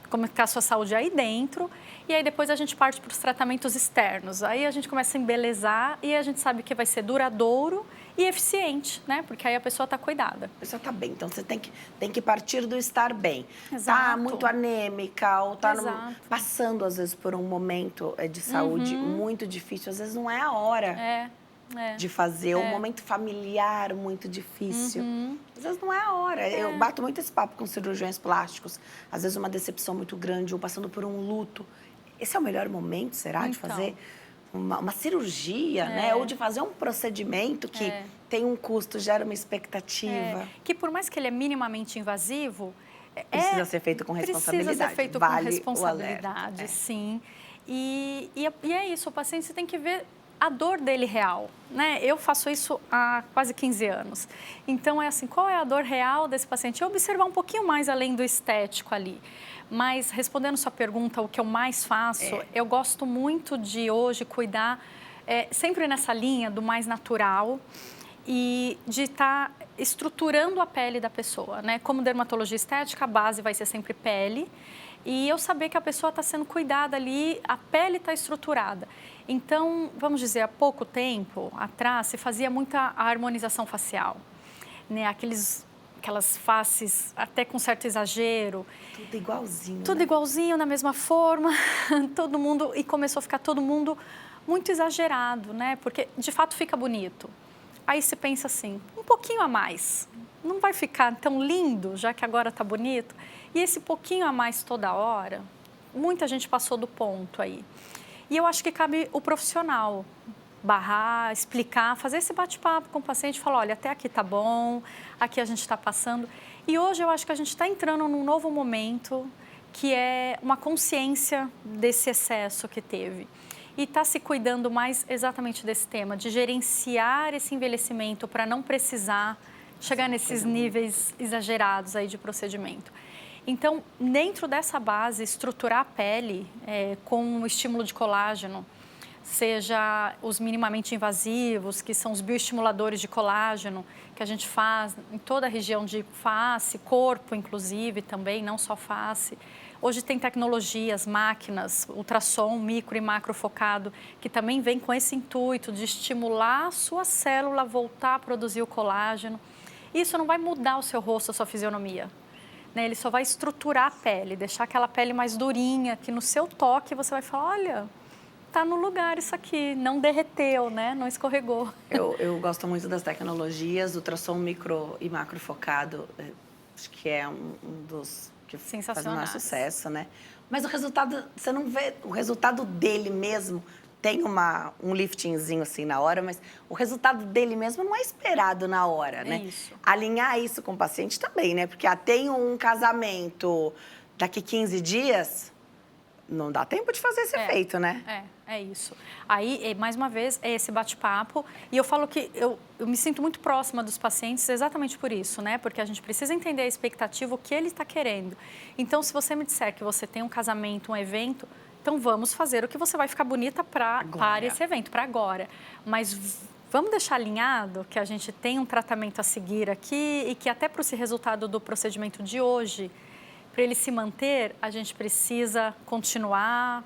como está a sua saúde aí dentro, e aí depois a gente parte para os tratamentos externos. Aí a gente começa a embelezar e a gente sabe que vai ser duradouro e eficiente, né? Porque aí a pessoa está cuidada. A pessoa está bem, então você tem que partir do estar bem. Exato. Tá muito anêmica ou tá passando, às vezes, por um momento de saúde muito difícil. Às vezes não é a hora de fazer, um momento familiar muito difícil. Às vezes não é a hora. Eu bato muito esse papo com cirurgiões plásticos. Às vezes uma decepção muito grande ou passando por um luto. Esse é o melhor momento, será, de fazer uma cirurgia, né? Ou de fazer um procedimento que tem um custo, gera uma expectativa. Que por mais que ele é minimamente invasivo... Precisa ser feito com responsabilidade. Precisa ser feito vale com responsabilidade, sim. E é isso, o paciente tem que ver a dor dele real, né? Eu faço isso há quase 15 anos. Então, é assim, qual é a dor real desse paciente? E observar um pouquinho mais além do estético ali. Mas, respondendo sua pergunta, o que eu mais faço, eu gosto muito de hoje cuidar sempre nessa linha do mais natural e de estar estruturando a pele da pessoa, né? Como dermatologia estética, a base vai ser sempre pele. E eu saber que a pessoa está sendo cuidada ali, a pele está estruturada. Então, vamos dizer, há pouco tempo atrás, se fazia muita harmonização facial, né? Aquelas faces até com certo exagero. Tudo igualzinho. Tudo igualzinho, na mesma forma, todo mundo... E começou a ficar todo mundo muito exagerado, né? Porque, de fato, fica bonito. Aí você pensa assim, um pouquinho a mais, não vai ficar tão lindo, já que agora está bonito? E esse pouquinho a mais toda hora, muita gente passou do ponto aí. E eu acho que cabe o profissional barrar, explicar, fazer esse bate-papo com o paciente, falar, olha, até aqui tá bom, aqui a gente está passando. E hoje eu acho que a gente está entrando num novo momento, que é uma consciência desse excesso que teve. E está se cuidando mais exatamente desse tema, de gerenciar esse envelhecimento para não precisar chegar nesses níveis exagerados aí de procedimento. Então, dentro dessa base, estruturar a pele com o estímulo de colágeno, seja os minimamente invasivos, que são os bioestimuladores de colágeno, que a gente faz em toda a região de face, corpo inclusive também, não só face. Hoje tem tecnologias, máquinas, ultrassom, micro e macro focado, que também vem com esse intuito de estimular a sua célula a voltar a produzir o colágeno. Isso não vai mudar o seu rosto, a sua fisionomia, né? Ele só vai estruturar a pele, deixar aquela pele mais durinha, que no seu toque você vai falar, olha, tá no lugar isso aqui, não derreteu, né? Não escorregou. Eu gosto muito das tecnologias, ultrassom micro e macro focado, acho que é um dos que faz o maior sucesso, né? Mas o resultado, você não vê o resultado dele mesmo, tem um liftingzinho assim na hora, mas o resultado dele mesmo não é esperado na hora, né? Isso. Alinhar isso com o paciente também, né? Porque tem um casamento daqui 15 dias, não dá tempo de fazer esse efeito, né? É isso. Aí, mais uma vez, é esse bate-papo. E eu falo que eu me sinto muito próxima dos pacientes exatamente por isso, né? Porque a gente precisa entender a expectativa, o que ele está querendo. Então, se você me disser que você tem um casamento, um evento, então vamos fazer o que você vai ficar bonita para esse evento, para agora. Mas vamos deixar alinhado que a gente tem um tratamento a seguir aqui e que até para esse resultado do procedimento de hoje, para ele se manter, a gente precisa continuar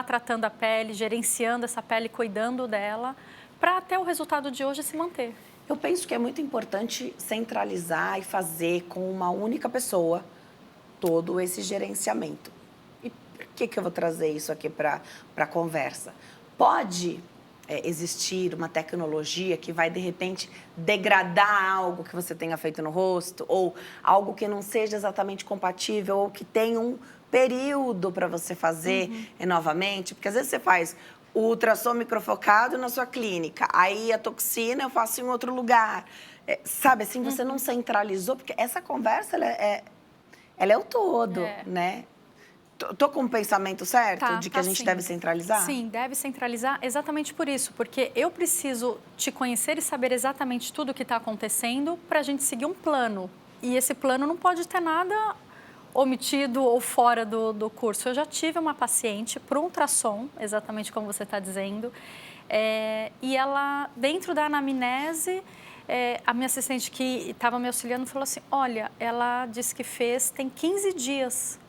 tratando a pele, gerenciando essa pele, cuidando dela, para até o resultado de hoje se manter. Eu penso que é muito importante centralizar e fazer com uma única pessoa todo esse gerenciamento. E por que eu vou trazer isso aqui para a conversa? Pode existir uma tecnologia que vai, de repente, degradar algo que você tenha feito no rosto ou algo que não seja exatamente compatível ou que tenha um período para você fazer novamente. Porque, às vezes, você faz o ultrassom microfocado na sua clínica, aí a toxina eu faço em outro lugar. Sabe, assim, você não centralizou, porque essa conversa, ela é o todo, né? Tô com o pensamento certo de que a gente sim. deve centralizar? Sim, deve centralizar exatamente por isso, porque eu preciso te conhecer e saber exatamente tudo o que está acontecendo para a gente seguir um plano. E esse plano não pode ter nada omitido ou fora do curso. Eu já tive uma paciente por um ultrassom, exatamente como você está dizendo, e ela, dentro da anamnese, a minha assistente que estava me auxiliando falou assim, olha, ela disse que tem 15 dias.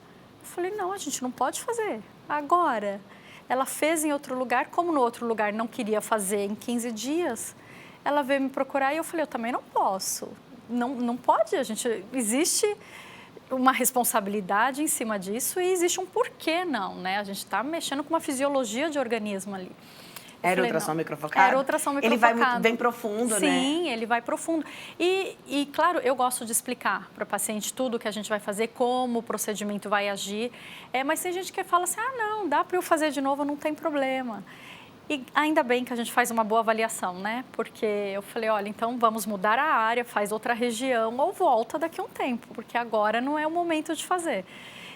Eu falei, não, a gente não pode fazer agora. Ela fez em outro lugar, como no outro lugar não queria fazer em 15 dias, ela veio me procurar e eu falei, eu também não posso. Não pode, existe uma responsabilidade em cima disso e existe um porquê não, né? A gente está mexendo com uma fisiologia de organismo ali. Era falei, ultrassom não. microfocado? Era ultrassom Ele microfocado. vai muito bem profundo, né? Sim, ele vai profundo. E, claro, eu gosto de explicar para o paciente tudo que a gente vai fazer, como o procedimento vai agir. Mas tem gente que fala assim, não, dá para eu fazer de novo, não tem problema. E ainda bem que a gente faz uma boa avaliação, né? Porque eu falei, olha, então vamos mudar a área, faz outra região ou volta daqui a um tempo, porque agora não é o momento de fazer.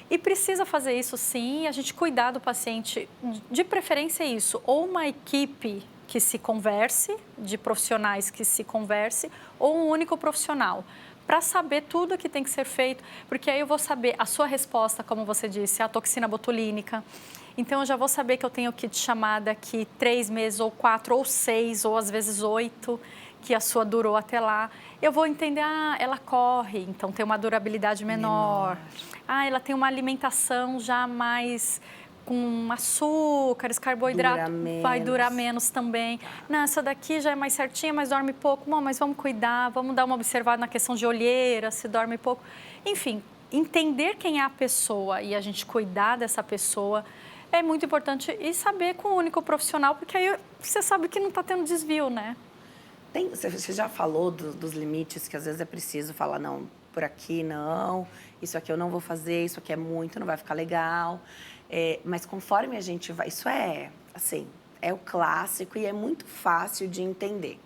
E precisa fazer isso sim, a gente cuidar do paciente, de preferência isso, ou uma equipe que se converse, de profissionais que se converse, ou um único profissional, para saber tudo que tem que ser feito, porque aí eu vou saber a sua resposta, como você disse, a toxina botulínica. Então, eu já vou saber que eu tenho kit chamada daqui 3 meses, ou 4, ou 6, ou às vezes 8, que a sua durou até lá. Eu vou entender, ela corre, então tem uma durabilidade menor. Ela tem uma alimentação já mais com açúcares, carboidrato, vai durar menos também. Não, essa daqui já é mais certinha, mas dorme pouco. Bom, mas vamos cuidar, vamos dar uma observada na questão de olheira, se dorme pouco. Enfim, entender quem é a pessoa e a gente cuidar dessa pessoa é muito importante, e saber com o único profissional, porque aí você sabe que não está tendo desvio, né? Você já falou dos limites, que às vezes é preciso falar, não, por aqui não, isso aqui eu não vou fazer, isso aqui é muito, não vai ficar legal. Mas conforme a gente vai, isso assim, é o clássico e é muito fácil de entender.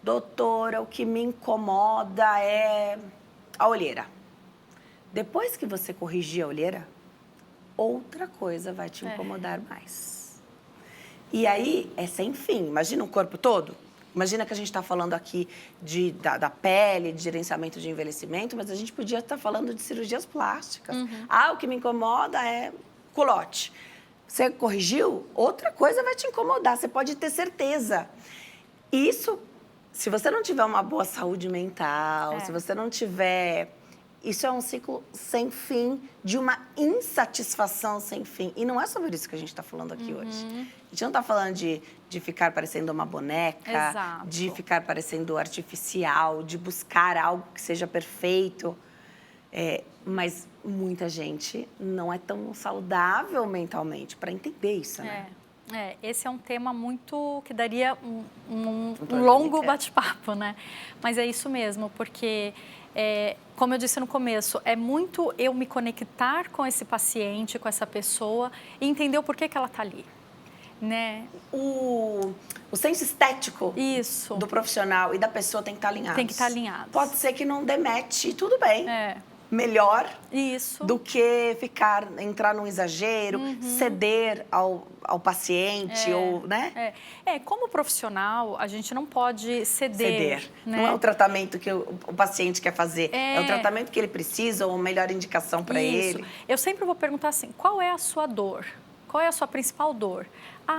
Doutora, o que me incomoda é a olheira. Depois que você corrigir a olheira, outra coisa vai te incomodar mais. E aí, é sem fim. Imagina o corpo todo. Imagina que a gente está falando aqui da pele, de gerenciamento de envelhecimento, mas a gente podia estar falando de cirurgias plásticas. O que me incomoda é culote. Você corrigiu, outra coisa vai te incomodar, você pode ter certeza. Isso, se você não tiver uma boa saúde mental, se você não tiver... Isso é um ciclo sem fim, de uma insatisfação sem fim. E não é sobre isso que a gente está falando aqui hoje. A gente não está falando de ficar parecendo uma boneca, Exato. de ficar parecendo artificial, de buscar algo que seja perfeito. Mas muita gente não é tão saudável mentalmente para entender isso, né? Esse é um tema muito que daria um longo bate-papo, né? Mas é isso mesmo, porque... como eu disse no começo, é muito eu me conectar com esse paciente, com essa pessoa e entender o porquê que ela está ali, né? O senso estético do profissional e da pessoa tem que estar alinhados. Tem que estar alinhados. Pode ser que não demete, tudo bem. Melhor do que entrar num exagero, ceder ao paciente, ou, né? Como profissional, a gente não pode ceder. Né? Não é o tratamento que o paciente quer fazer, é o tratamento que ele precisa ou a melhor indicação para ele. Eu sempre vou perguntar assim, qual é a sua dor? Qual é a sua principal dor?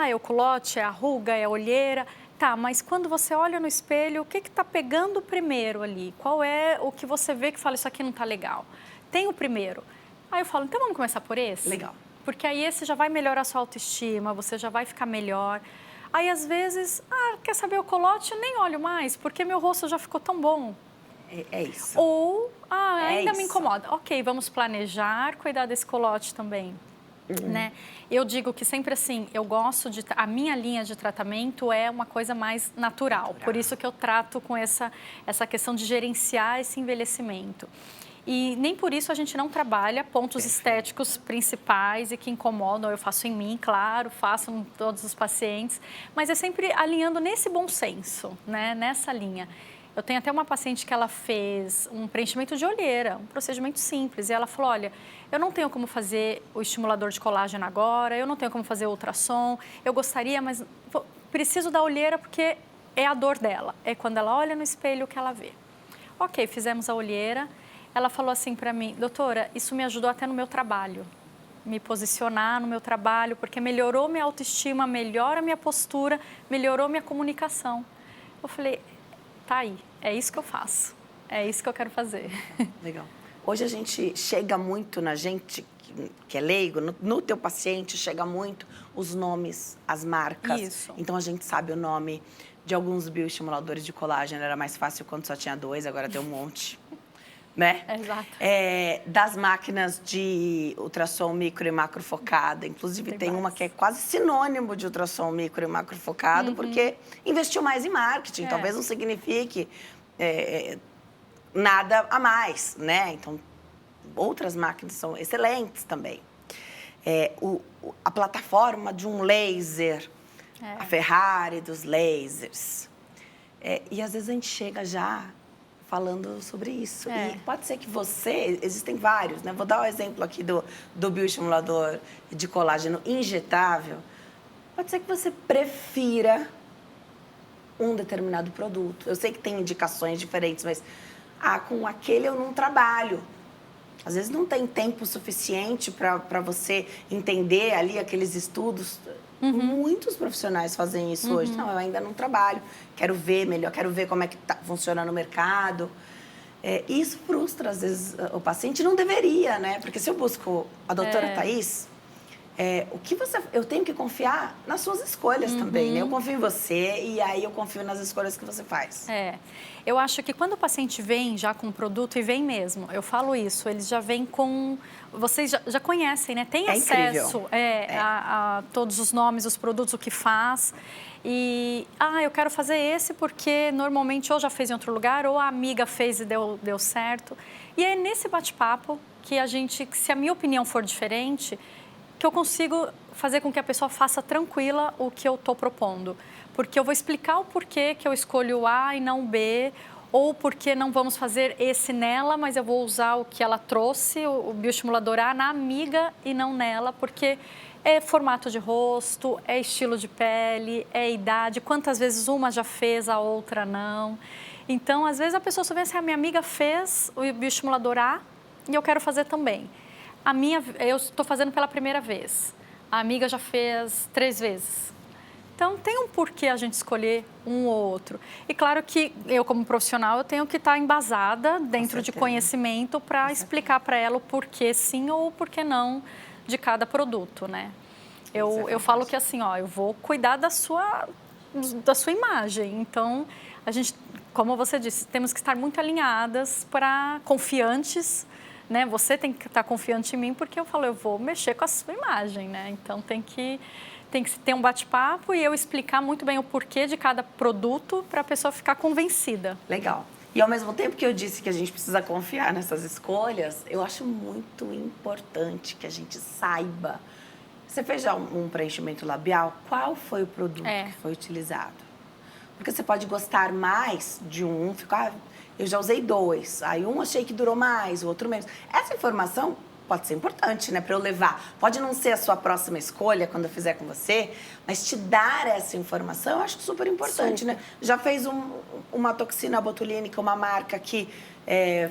É o culote, é a ruga, é a olheira... Tá, mas quando você olha no espelho, o que está pegando primeiro ali? Qual é o que você vê que fala, isso aqui não está legal? Tem o primeiro. Aí eu falo, então vamos começar por esse? Legal. Porque aí esse já vai melhorar a sua autoestima, você já vai ficar melhor. Aí às vezes, quer saber o culote? Eu nem olho mais, porque meu rosto já ficou tão bom. É isso. Ou, ainda me incomoda. Ok, vamos planejar, cuidar desse culote também. Né? Eu digo que sempre assim, eu gosto a minha linha de tratamento é uma coisa mais natural. Por isso que eu trato com essa questão de gerenciar esse envelhecimento. E nem por isso a gente não trabalha pontos estéticos principais e que incomodam. Eu faço em mim, claro, faço em todos os pacientes, mas é sempre alinhando nesse bom senso, né? Nessa linha. Eu tenho até uma paciente que ela fez um preenchimento de olheira, um procedimento simples. E ela falou, olha, eu não tenho como fazer o estimulador de colágeno agora, eu não tenho como fazer o ultrassom, eu gostaria, mas preciso da olheira porque é a dor dela. É quando ela olha no espelho que ela vê. Ok, fizemos a olheira. Ela falou assim para mim, doutora, isso me ajudou até no meu trabalho. Me posicionar no meu trabalho, porque melhorou minha autoestima, melhora minha postura, melhorou minha comunicação. Eu falei... Tá aí, é isso que eu faço, é isso que eu quero fazer. Legal. Hoje a gente chega muito na gente que é leigo, no teu paciente chega muito os nomes, as marcas. Isso. Então a gente sabe o nome de alguns bioestimuladores de colágeno, era mais fácil quando só tinha 2, agora tem um monte. né? Exato. Das máquinas de ultrassom micro e macro focada. Inclusive, tem uma que é quase sinônimo de ultrassom micro e macro focado, porque investiu mais em marketing. Talvez não signifique nada a mais, né? Então, outras máquinas são excelentes também. A plataforma de um laser, a Ferrari dos lasers. E às vezes a gente chega já falando sobre isso. E pode ser que existem vários, né? Vou dar o exemplo aqui do bioestimulador de colágeno injetável. Pode ser que você prefira um determinado produto. Eu sei que tem indicações diferentes, mas com aquele eu não trabalho. Às vezes não tem tempo suficiente para você entender ali aqueles estudos. Muitos profissionais fazem isso hoje. Não, eu ainda não trabalho, quero ver melhor, quero ver como é que funciona no mercado. E isso frustra, às vezes, o paciente. Não deveria, né? Porque se eu busco a doutora Thaís, eu tenho que confiar nas suas escolhas também, né? Eu confio em você e aí eu confio nas escolhas que você faz. Eu acho que quando o paciente vem já com o produto, e vem mesmo, eu falo isso, eles já vêm com... Vocês já conhecem, né? Tem acesso a todos os nomes, os produtos, o que faz. E, eu quero fazer esse porque normalmente ou já fez em outro lugar ou a amiga fez e deu certo. E é nesse bate-papo que se a minha opinião for diferente, que eu consigo fazer com que a pessoa faça tranquila o que eu estou propondo. Porque eu vou explicar o porquê que eu escolho o A e não o B, ou porque não vamos fazer esse nela, mas eu vou usar o que ela trouxe, o bioestimulador A, na amiga e não nela, porque é formato de rosto, é estilo de pele, é idade, quantas vezes uma já fez, a outra não. Então, às vezes a pessoa só vê assim, a minha amiga fez o bioestimulador A e eu quero fazer também. Eu estou fazendo pela primeira vez, a amiga já fez 3 vezes. Então, tem um porquê a gente escolher um ou outro. E claro que eu, como profissional, eu tenho que estar embasada dentro de conhecimento para explicar para ela o porquê sim ou o porquê não de cada produto, né? Eu falo que assim, eu vou cuidar da sua imagem. Então, a gente, como você disse, temos que estar muito alinhadas confiantes, né? Você tem que estar confiante em mim porque eu vou mexer com a sua imagem, né? Então, tem que ter um bate-papo e eu explicar muito bem o porquê de cada produto para a pessoa ficar convencida. Legal. E ao mesmo tempo que eu disse que a gente precisa confiar nessas escolhas, eu acho muito importante que a gente saiba. Você fez já um preenchimento labial? Qual foi o produto que foi utilizado? Porque você pode gostar mais de ficar... eu já usei 2, aí um achei que durou mais, o outro menos. Essa informação pode ser importante, né, para eu levar. Pode não ser a sua próxima escolha quando eu fizer com você, mas te dar essa informação eu acho super importante, né? Já fez uma toxina botulínica, uma marca que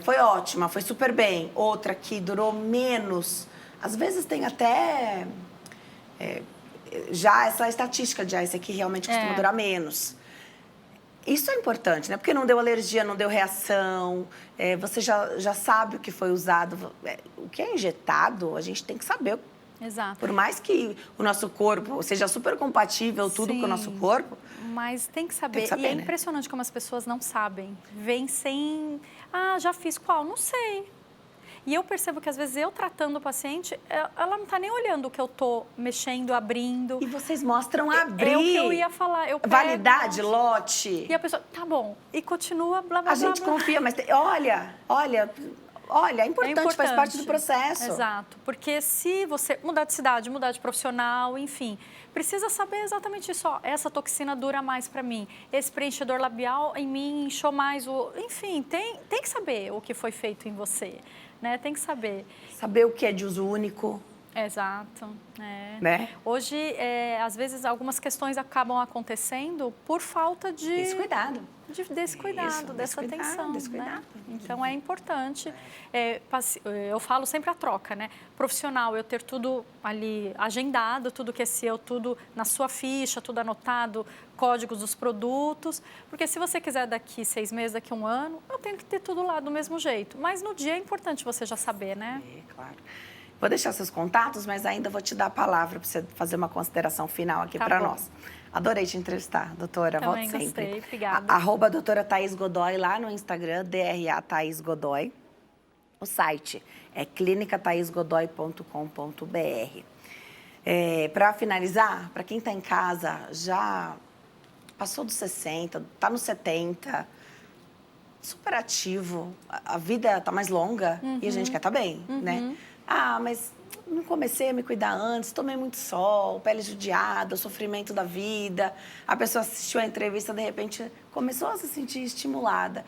foi ótima, foi super bem, outra que durou menos. Às vezes tem até já essa estatística de esse aqui realmente costuma durar menos. Isso é importante, né? Porque não deu alergia, não deu reação, você já sabe o que foi usado. O que é injetado, a gente tem que saber. Exato. Por mais que o nosso corpo seja super compatível, tudo com o nosso corpo. Mas tem que saber. E é impressionante como as pessoas não sabem. Vêm sem... já fiz qual? Não sei. E eu percebo que, às vezes, eu tratando o paciente, ela não está nem olhando o que eu estou mexendo, abrindo. E vocês mostram abrir. É o que eu ia falar. Validade, lote. E a pessoa, tá bom. E continua, blá, blá, blá. A gente confia, mas olha, é importante, faz parte do processo. Exato. Porque se você mudar de cidade, mudar de profissional, enfim, precisa saber exatamente isso. Essa toxina dura mais para mim. Esse preenchedor labial em mim inchou mais. Enfim, tem que saber o que foi feito em você. Né? Tem que saber. Saber o que é de uso único. Exato. Né? Hoje, às vezes, algumas questões acabam acontecendo por falta de... Descuidado. Dessa atenção. Né? Então, é importante. Eu falo sempre a troca, né? Profissional, eu ter tudo ali agendado, tudo que é seu, tudo na sua ficha, tudo anotado, códigos dos produtos. Porque se você quiser daqui 6 meses, daqui 1 ano, eu tenho que ter tudo lá do mesmo jeito. Mas no dia é importante você já saber, né? Claro. Vou deixar seus contatos, mas ainda vou te dar a palavra para você fazer uma consideração final aqui para nós. Adorei te entrevistar, doutora. Também Volte sempre. Gostei, obrigada. @ doutora Thaís Godoy lá no Instagram, DRA Thaís Godoy. O site é clinicataisgodoy.com.br. Para finalizar, para quem está em casa, já passou dos 60, está nos 70, super ativo, a vida está mais longa e a gente quer estar bem, né? Ah, mas não comecei a me cuidar antes, tomei muito sol, pele judiada, o sofrimento da vida. A pessoa assistiu a entrevista, de repente, começou a se sentir estimulada.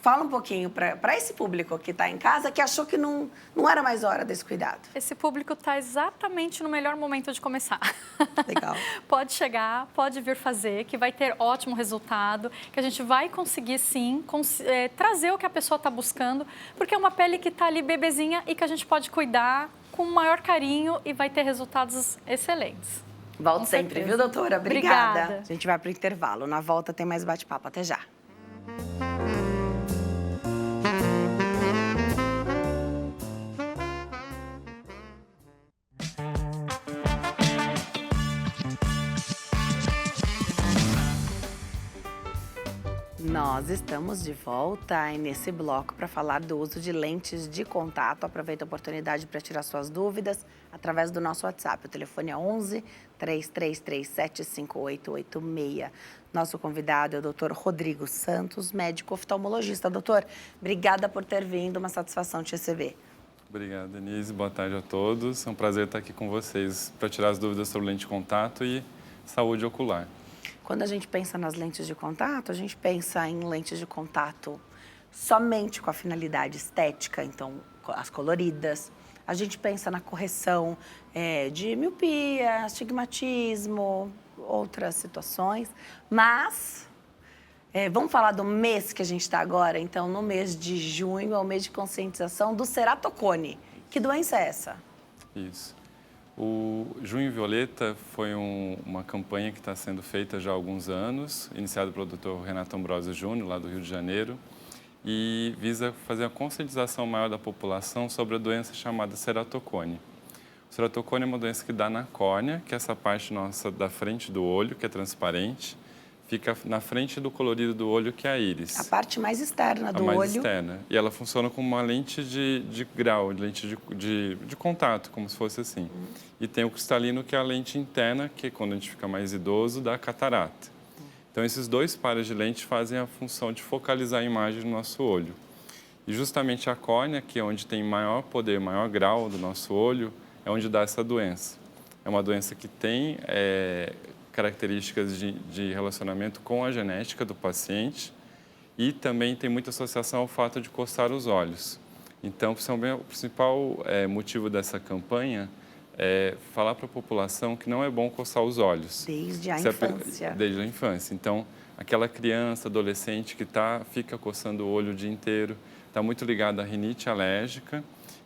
Fala um pouquinho para esse público que está em casa, que achou que não era mais hora desse cuidado. Esse público está exatamente no melhor momento de começar. Legal. Pode chegar, pode vir fazer, que vai ter ótimo resultado, que a gente vai conseguir, sim, trazer o que a pessoa está buscando, porque é uma pele que está ali bebezinha e que a gente pode cuidar com o maior carinho e vai ter resultados excelentes. Volto sempre, viu, doutora? Obrigada. A gente vai para o intervalo. Na volta tem mais bate-papo. Até já. Nós estamos de volta e nesse bloco para falar do uso de lentes de contato. Aproveita a oportunidade para tirar suas dúvidas através do nosso WhatsApp. O telefone é 11 3337 5886. Nosso convidado é o Dr. Rodrigo Santos, médico oftalmologista. Doutor, obrigada por ter vindo, uma satisfação te receber. Obrigado, Denise. Boa tarde a todos. É um prazer estar aqui com vocês para tirar as dúvidas sobre lente de contato e saúde ocular. Quando a gente pensa nas lentes de contato, a gente pensa em lentes de contato somente com a finalidade estética, então as coloridas. A gente pensa na correção de miopia, astigmatismo, outras situações. Mas vamos falar do mês que a gente está agora, então no mês de junho, é o mês de conscientização do ceratocone. Que doença é essa? Isso. O Junho Violeta foi uma campanha que está sendo feita já há alguns anos, iniciada pelo Dr. Renato Ambrosio Júnior, lá do Rio de Janeiro, e visa fazer a conscientização maior da população sobre a doença chamada ceratocone. O ceratocone é uma doença que dá na córnea, que é essa parte nossa da frente do olho, que é transparente, fica na frente do colorido do olho, que é a íris. A parte mais externa do olho. A olho. mais externa. E ela funciona como uma lente de grau, lente de contato, como se fosse assim. E tem o cristalino, que é a lente interna, que quando a gente fica mais idoso, dá catarata. Então, esses dois pares de lentes fazem a função de focalizar a imagem no nosso olho. E justamente a córnea, que é onde tem maior poder, maior grau do nosso olho, é onde dá essa doença. É uma doença que tem características de relacionamento com a genética do paciente e também tem muita associação ao fato de coçar os olhos. Então, o principal motivo dessa campanha é falar para a população que não é bom coçar os olhos. Desde a infância. Desde a infância. Então, aquela criança, adolescente que fica coçando o olho o dia inteiro, está muito ligada à rinite alérgica,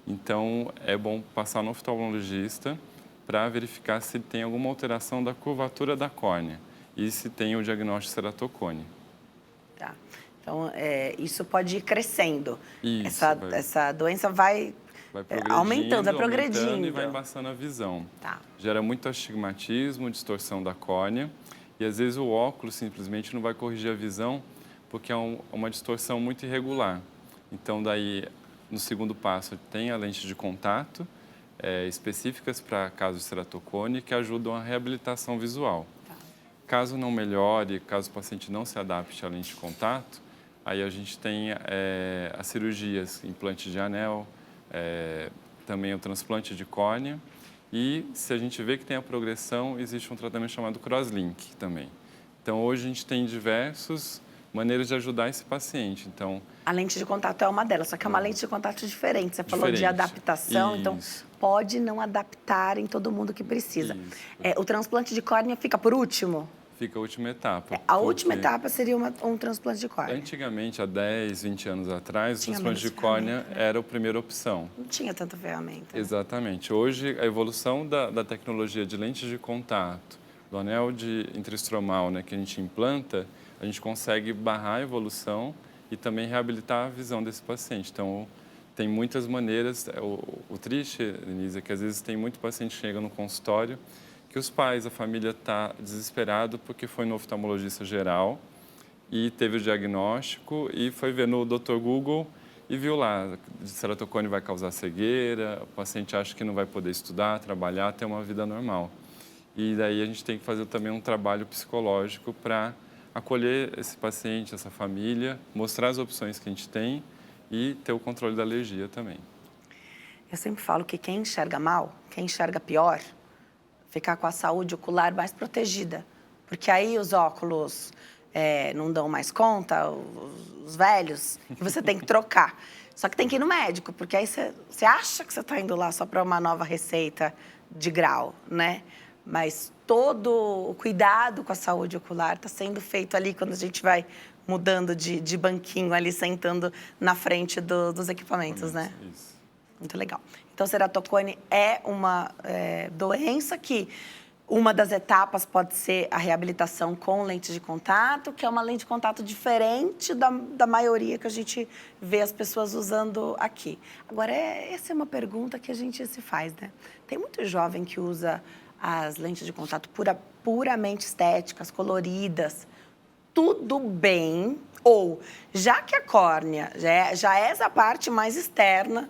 então é bom passar no oftalmologista para verificar se tem alguma alteração da curvatura da córnea e se tem o diagnóstico de ceratocone. Tá. Então, isso pode ir crescendo. Isso, essa doença vai aumentando, vai progredindo. E vai embaçando a visão. Tá. Gera muito astigmatismo, distorção da córnea e às vezes o óculos simplesmente não vai corrigir a visão porque é uma distorção muito irregular. Então, daí, no segundo passo, tem a lente de contato, específicas para casos de ceratocone que ajudam a reabilitação visual. Tá. Caso não melhore, caso o paciente não se adapte à lente de contato, aí a gente tem as cirurgias, implante de anel, também o transplante de córnea e se a gente vê que tem a progressão, existe um tratamento chamado crosslink também. Então, hoje a gente tem diversas maneiras de ajudar esse paciente. Então, a lente de contato é uma delas, só que é uma lente de contato diferente. Você falou de adaptação, Isso. então pode não adaptar em todo mundo que precisa. O transplante de córnea fica por último? Fica a última etapa. A última etapa seria um transplante de córnea. Antigamente, há 10, 20 anos atrás, o transplante de córnea era a primeira opção. Não tinha tanta ferramenta. Exatamente. Hoje, a evolução da tecnologia de lentes de contato, do anel intraestromal, né, que a gente implanta, a gente consegue barrar a evolução e também reabilitar a visão desse paciente. Então, tem muitas maneiras. O triste, Denise, é que às vezes tem muito paciente que chega no consultório que os pais, a família está desesperado porque foi no oftalmologista geral e teve o diagnóstico e foi ver no Dr. Google e viu lá, ceratocone vai causar cegueira, o paciente acha que não vai poder estudar, trabalhar, ter uma vida normal. E daí a gente tem que fazer também um trabalho psicológico para acolher esse paciente, essa família, mostrar as opções que a gente tem e ter o controle da alergia também. Eu sempre falo que quem enxerga mal, quem enxerga pior, ficar com a saúde ocular mais protegida. Porque aí os óculos não dão mais conta, os velhos, e você tem que trocar. Só que tem que ir no médico, porque aí você acha que você está indo lá só para uma nova receita de grau, né? Mas todo o cuidado com a saúde ocular está sendo feito ali quando a gente vai mudando de banquinho ali, sentando na frente dos equipamentos, né? Isso. Muito legal. Então, ceratocone é uma doença que uma das etapas pode ser a reabilitação com lente de contato, que é uma lente de contato diferente da maioria que a gente vê as pessoas usando aqui. Agora, essa é uma pergunta que a gente se faz, né? Tem muito jovem que usa as lentes de contato puramente estéticas, coloridas. Tudo bem, ou já que a córnea já é essa parte mais externa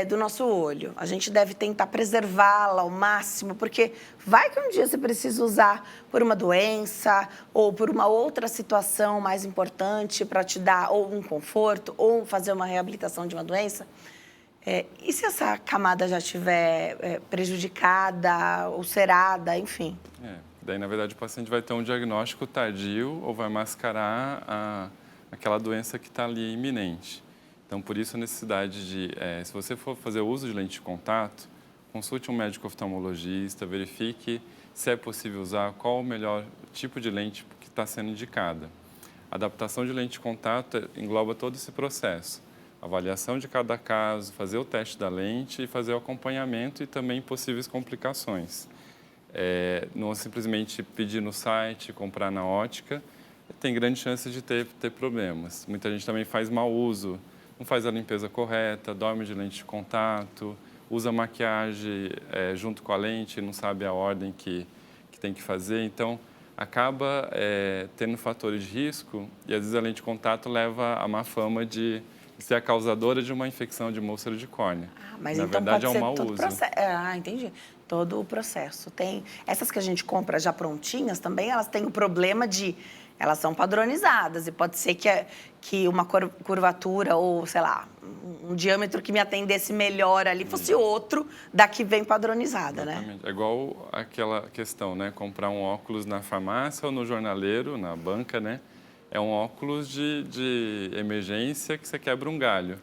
do nosso olho, a gente deve tentar preservá-la ao máximo, porque vai que um dia você precisa usar por uma doença ou por uma outra situação mais importante para te dar ou um conforto ou fazer uma reabilitação de uma doença. E se essa camada já estiver prejudicada, ulcerada, enfim? Daí, na verdade, o paciente vai ter um diagnóstico tardio ou vai mascarar aquela doença que está ali iminente. Então, por isso a necessidade de, se você for fazer uso de lente de contato, consulte um médico oftalmologista, verifique se é possível usar, qual o melhor tipo de lente que está sendo indicada. A adaptação de lente de contato engloba todo esse processo. Avaliação de cada caso, fazer o teste da lente e fazer o acompanhamento e também possíveis complicações. Não simplesmente pedir no site, comprar na ótica, tem grande chance de ter problemas. Muita gente também faz mau uso, não faz a limpeza correta, dorme de lente de contato, usa maquiagem junto com a lente, não sabe a ordem que tem que fazer. Então, acaba tendo fatores de risco e, às vezes, a lente de contato leva a má fama de ser a causadora de uma infecção de uma úlcera de córnea. Mas na então verdade, pode é um ser mau todo uso. processo. Entendi. Todo o processo. Tem essas que a gente compra já prontinhas também, elas têm o problema de elas são padronizadas e pode ser que uma curvatura ou, sei lá, um diâmetro que me atendesse melhor ali fosse outro da que vem padronizada, Exatamente. né? É igual aquela questão, né? Comprar um óculos na farmácia ou no jornaleiro, na banca, né? É um óculos de emergência que você quebra um galho.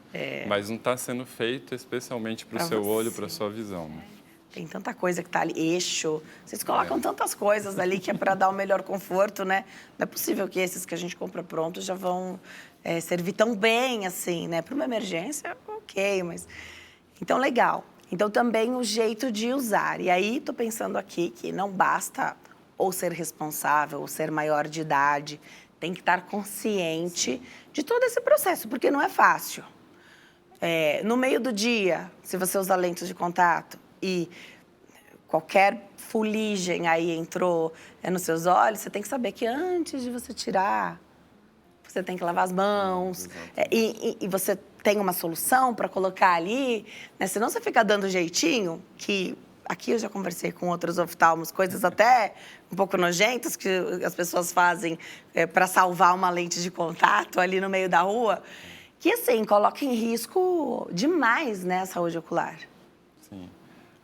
Mas não está sendo feito especialmente para o seu olho, para a sua visão. Né? Tem tanta coisa que está ali, eixo. Vocês colocam tantas coisas ali que é para dar o melhor conforto, né? Não é possível que esses que a gente compra prontos já vão servir tão bem assim, né? Para uma emergência, ok, mas... Então, legal. Então, também o jeito de usar. E aí, estou pensando aqui que não basta ou ser responsável, ou ser maior de idade. Tem que estar consciente de todo esse processo, porque não é fácil. No meio do dia, se você usa lentes de contato e qualquer fuligem aí entrou nos seus olhos, você tem que saber que antes de você tirar, você tem que lavar as mãos. E você tem uma solução para colocar ali, né? Senão você fica dando jeitinho, que aqui eu já conversei com outros oftalmos, coisas até um pouco nojentas que as pessoas fazem para salvar uma lente de contato ali no meio da rua, que, assim, coloca em risco demais, né, a saúde ocular. Sim.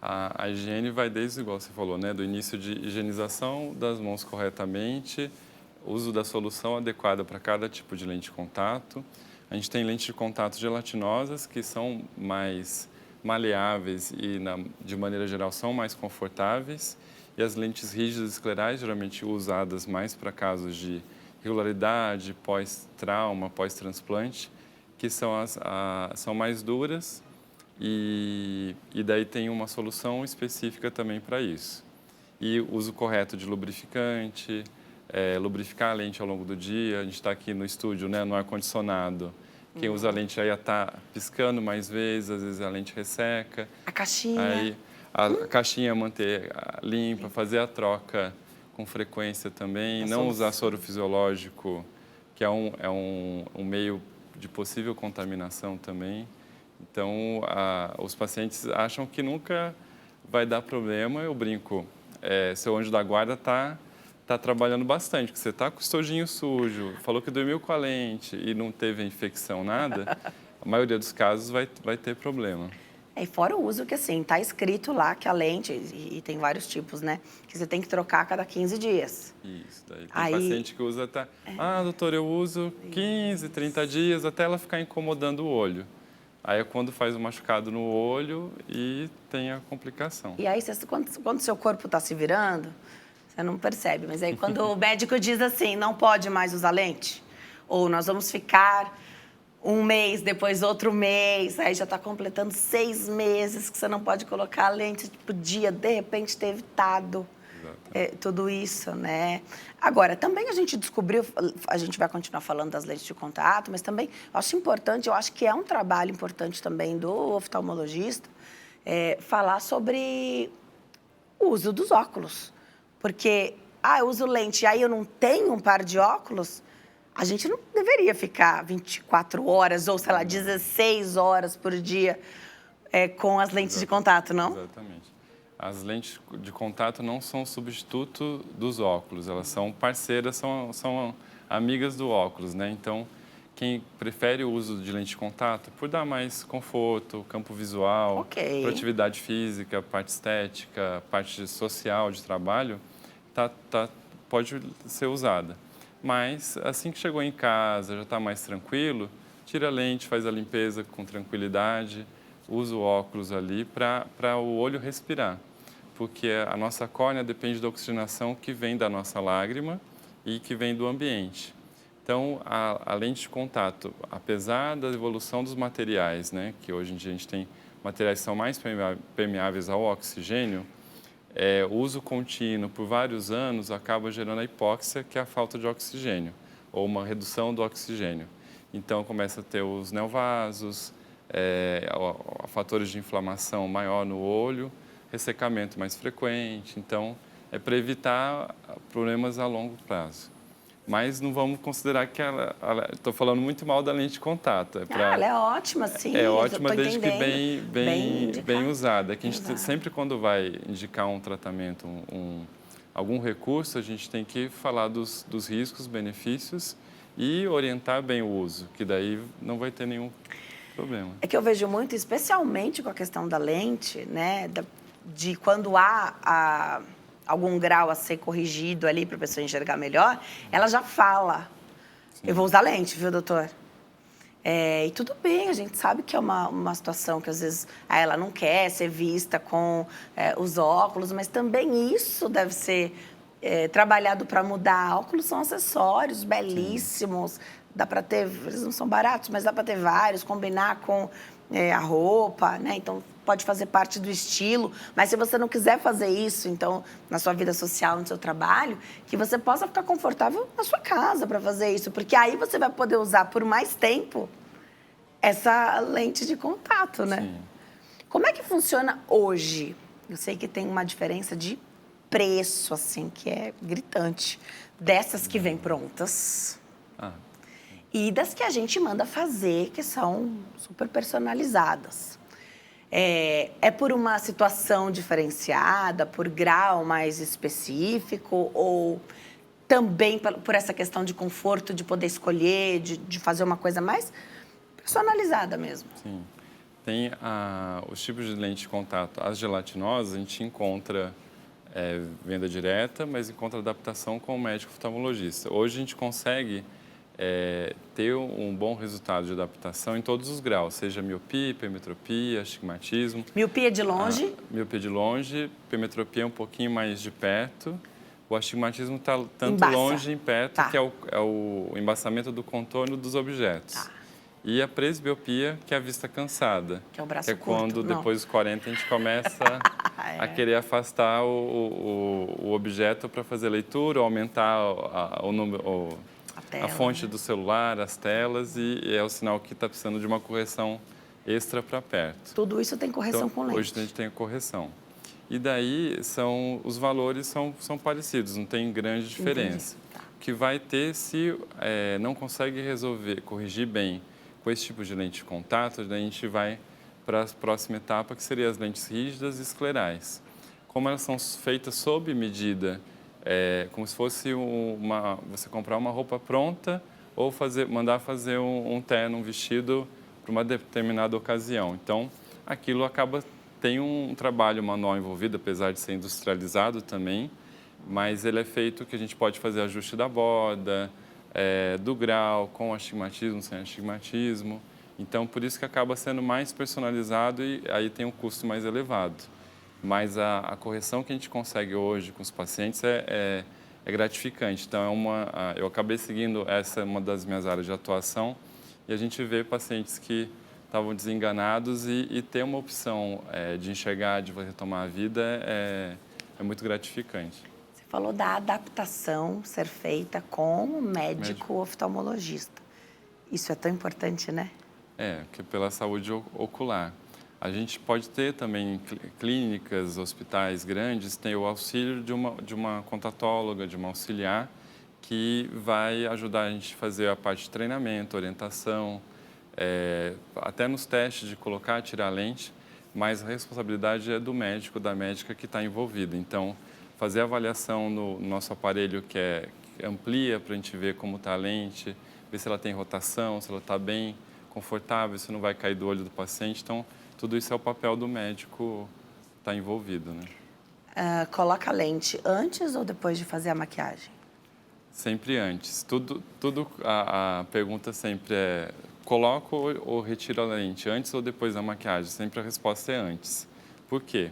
A higiene vai desde, igual você falou, né, do início de higienização das mãos corretamente, uso da solução adequada para cada tipo de lente de contato. A gente tem lentes de contato gelatinosas, que são mais maleáveis e, de maneira geral, são mais confortáveis. E as lentes rígidas esclerais, geralmente usadas mais para casos de irregularidade, pós-trauma, pós-transplante, que são mais duras e daí tem uma solução específica também para isso. E uso correto de lubrificante, lubrificar a lente ao longo do dia. A gente está aqui no estúdio, né, no ar-condicionado. Quem usa a lente já ia estar piscando mais vezes, às vezes a lente resseca. A caixinha. Aí a caixinha manter limpa, fazer a troca com frequência também. Não usar soro fisiológico, que é um meio de possível contaminação também. Então, os pacientes acham que nunca vai dar problema. Eu brinco, seu anjo da guarda está trabalhando bastante, porque você está com o estojinho sujo, falou que dormiu com a lente e não teve infecção, nada, a maioria dos casos vai ter problema. E fora o uso que, assim, tá escrito lá que a lente, e tem vários tipos, né? Que você tem que trocar a cada 15 dias. Isso, daí tem paciente que usa até... Ah, doutor, eu uso 15, 30 dias até ela ficar incomodando o olho. Aí é quando faz um machucado no olho e tem a complicação. E aí, quando o seu corpo está se virando, você não percebe. Mas aí, quando o médico diz assim, não pode mais usar lente, ou nós vamos ficar um mês, depois outro mês, aí já está completando 6 meses que você não pode colocar a lente, podia, de repente, ter evitado tudo isso, né? Agora, também a gente descobriu, a gente vai continuar falando das lentes de contato, mas também eu acho importante, eu acho que é um trabalho importante também do oftalmologista, falar sobre o uso dos óculos. Porque, eu uso lente e aí eu não tenho um par de óculos, a gente não deveria ficar 24 horas ou, sei lá, 16 horas por dia com as lentes de contato, não? Exatamente. As lentes de contato não são substituto dos óculos, elas são parceiras, são amigas do óculos, né? Então, quem prefere o uso de lente de contato, por dar mais conforto, campo visual, para atividade física, parte estética, parte social de trabalho, pode ser usada. Mas, assim que chegou em casa, já está mais tranquilo, tira a lente, faz a limpeza com tranquilidade, usa o óculos ali para o olho respirar. Porque a nossa córnea depende da oxigenação que vem da nossa lágrima e que vem do ambiente. Então, a lente de contato, apesar da evolução dos materiais, né, que hoje em dia a gente tem materiais que são mais permeáveis ao oxigênio, o uso contínuo por vários anos acaba gerando a hipóxia, que é a falta de oxigênio, ou uma redução do oxigênio. Então, começa a ter os neovasos, fatores de inflamação maior no olho, ressecamento mais frequente. Então, é para evitar problemas a longo prazo. Mas não vamos considerar que estou falando muito mal da lente de contato. Ela é ótima, sim. É ótima desde que bem usada. É que a gente sempre, quando vai indicar um tratamento, algum recurso, a gente tem que falar dos riscos, benefícios e orientar bem o uso, que daí não vai ter nenhum problema. É que eu vejo muito, especialmente com a questão da lente, né, de quando há algum grau a ser corrigido ali para a pessoa enxergar melhor, ela já fala, eu vou usar lente, viu, doutor? E tudo bem, a gente sabe que é uma situação que às vezes ela não quer ser vista com os óculos, mas também isso deve ser trabalhado para mudar. Óculos são acessórios belíssimos, dá para ter, eles não são baratos, mas dá para ter vários, combinar com a roupa, né? Então, pode fazer parte do estilo, mas se você não quiser fazer isso, então, na sua vida social, no seu trabalho, que você possa ficar confortável na sua casa para fazer isso, porque aí você vai poder usar por mais tempo essa lente de contato, né? Sim. Como é que funciona hoje? Eu sei que tem uma diferença de preço, assim, que é gritante, dessas que vêm prontas. E das que a gente manda fazer, que são super personalizadas. É por uma situação diferenciada, por grau mais específico, ou também por essa questão de conforto, de poder escolher, de fazer uma coisa mais personalizada mesmo? Sim. Tem os tipos de lente de contato. As gelatinosas, a gente encontra venda direta, mas encontra adaptação com o médico oftalmologista. Hoje a gente consegue ter um bom resultado de adaptação em todos os graus, seja miopia, hipermetropia, astigmatismo. Miopia de longe? Miopia de longe, hipermetropia um pouquinho mais de perto. O astigmatismo está tanto Embaça. Longe em perto, que é o embaçamento do contorno dos objetos. E a presbiopia, que é a vista cansada. Que é o braço que é curto. quando, depois dos 40, a gente começa a querer afastar o objeto para fazer leitura, aumentar o número... A fonte do celular, as telas, e é o sinal que está precisando de uma correção extra para perto. Tudo isso tem correção então, com lente? Hoje a gente tem a correção. E daí os valores são parecidos, não tem grande diferença. O que vai ter se não consegue corrigir bem com esse tipo de lente de contato, daí a gente vai para a próxima etapa, que seria as lentes rígidas e esclerais. Como elas são feitas sob medida, como se fosse você comprar uma roupa pronta ou mandar fazer um terno, um vestido para uma determinada ocasião. Então, aquilo tem um trabalho manual envolvido, apesar de ser industrializado também, mas ele é feito que a gente pode fazer ajuste da borda, do grau, com astigmatismo, sem astigmatismo. Então, por isso que acaba sendo mais personalizado e aí tem um custo mais elevado. Mas a correção que a gente consegue hoje com os pacientes é gratificante. Então, eu acabei seguindo essa é uma das minhas áreas de atuação e a gente vê pacientes que estavam desenganados e ter uma opção de enxergar, de retomar a vida é muito gratificante. Você falou da adaptação ser feita com o médico oftalmologista. Isso é tão importante, né? Que pela saúde ocular. A gente pode ter também clínicas, hospitais grandes, tem o auxílio de uma contatóloga, de uma auxiliar, que vai ajudar a gente a fazer a parte de treinamento, orientação, até nos testes de colocar, tirar a lente, mas a responsabilidade é do médico, da médica que está envolvida. Então, fazer a avaliação no nosso aparelho que amplia para a gente ver como está a lente, ver se ela tem rotação, se ela está bem confortável, se não vai cair do olho do paciente. Então, tudo isso é o papel do médico estar envolvido, né? Coloca a lente antes ou depois de fazer a maquiagem? Sempre antes. A pergunta sempre é: coloco ou retiro a lente antes ou depois da maquiagem? Sempre a resposta é antes. Por quê?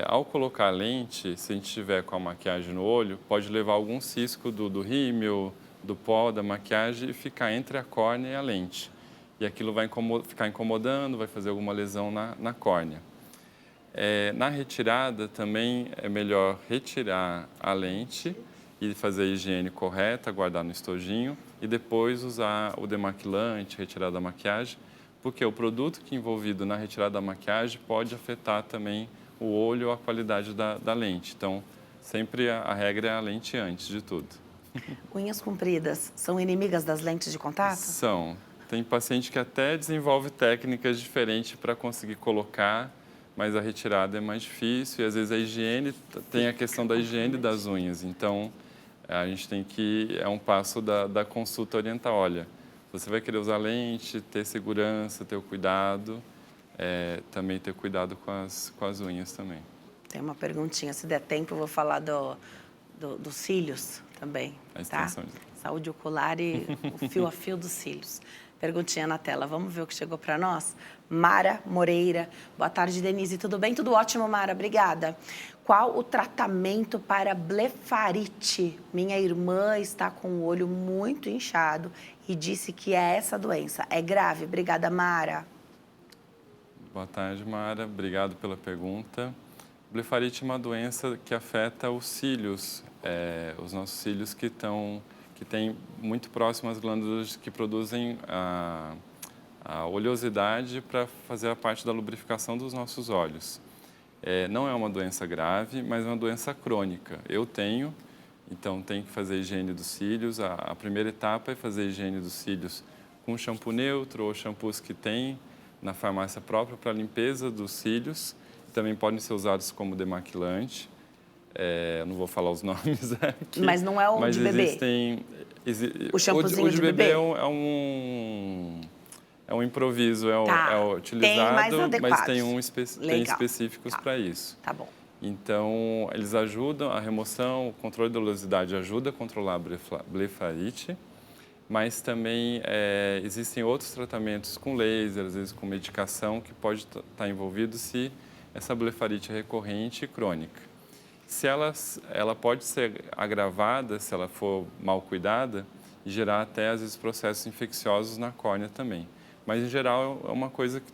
Ao colocar a lente, se a gente estiver com a maquiagem no olho, pode levar algum cisco do rímel, do pó, da maquiagem e ficar entre a córnea e a lente. E aquilo vai ficar incomodando, vai fazer alguma lesão na córnea. Na retirada, também é melhor retirar a lente e fazer a higiene correta, guardar no estojinho e depois usar o demaquilante, retirar da maquiagem, porque o produto que é envolvido na retirada da maquiagem pode afetar também o olho ou a qualidade da lente. Então, sempre a regra é a lente antes de tudo. Unhas compridas são inimigas das lentes de contato? São. Tem paciente que até desenvolve técnicas diferentes para conseguir colocar, mas a retirada é mais difícil e às vezes a higiene, tem a questão da higiene das unhas. Então, a gente tem é um passo da consulta orientar, olha, você vai querer usar lente, ter segurança, ter o cuidado, também ter cuidado com as unhas também. Tem uma perguntinha, se der tempo eu vou falar dos cílios também, tá? Saúde ocular e o fio a fio dos cílios. Perguntinha na tela, vamos ver o que chegou para nós? Mara Moreira. Boa tarde, Denise. Tudo bem? Tudo ótimo, Mara. Obrigada. Qual o tratamento para blefarite? Minha irmã está com o olho muito inchado e disse que é essa doença. É grave? Obrigada, Mara. Boa tarde, Mara. Obrigado pela pergunta. Blefarite é uma doença que afeta os cílios, os nossos cílios que têm muito próximo às glândulas que produzem a oleosidade para fazer a parte da lubrificação dos nossos olhos. Não é uma doença grave, mas é uma doença crônica. Eu tenho, então tenho que fazer a higiene dos cílios. A primeira etapa é fazer a higiene dos cílios com shampoo neutro ou shampoos que tem na farmácia própria para limpeza dos cílios. Também podem ser usados como demaquilante. Não vou falar os nomes aqui. Mas não é o de bebê? O shampoozinho de bebê é um improviso, é utilizado, mas tem específicos para isso. Tá bom. Então, eles ajudam a remoção, o controle da oleosidade ajuda a controlar a blefarite, mas também existem outros tratamentos com laser, às vezes com medicação, que pode estar envolvido se essa blefarite é recorrente e crônica. Se ela pode ser agravada se ela for mal cuidada e gerar até, às vezes, processos infecciosos na córnea também. Mas, em geral, é uma coisa que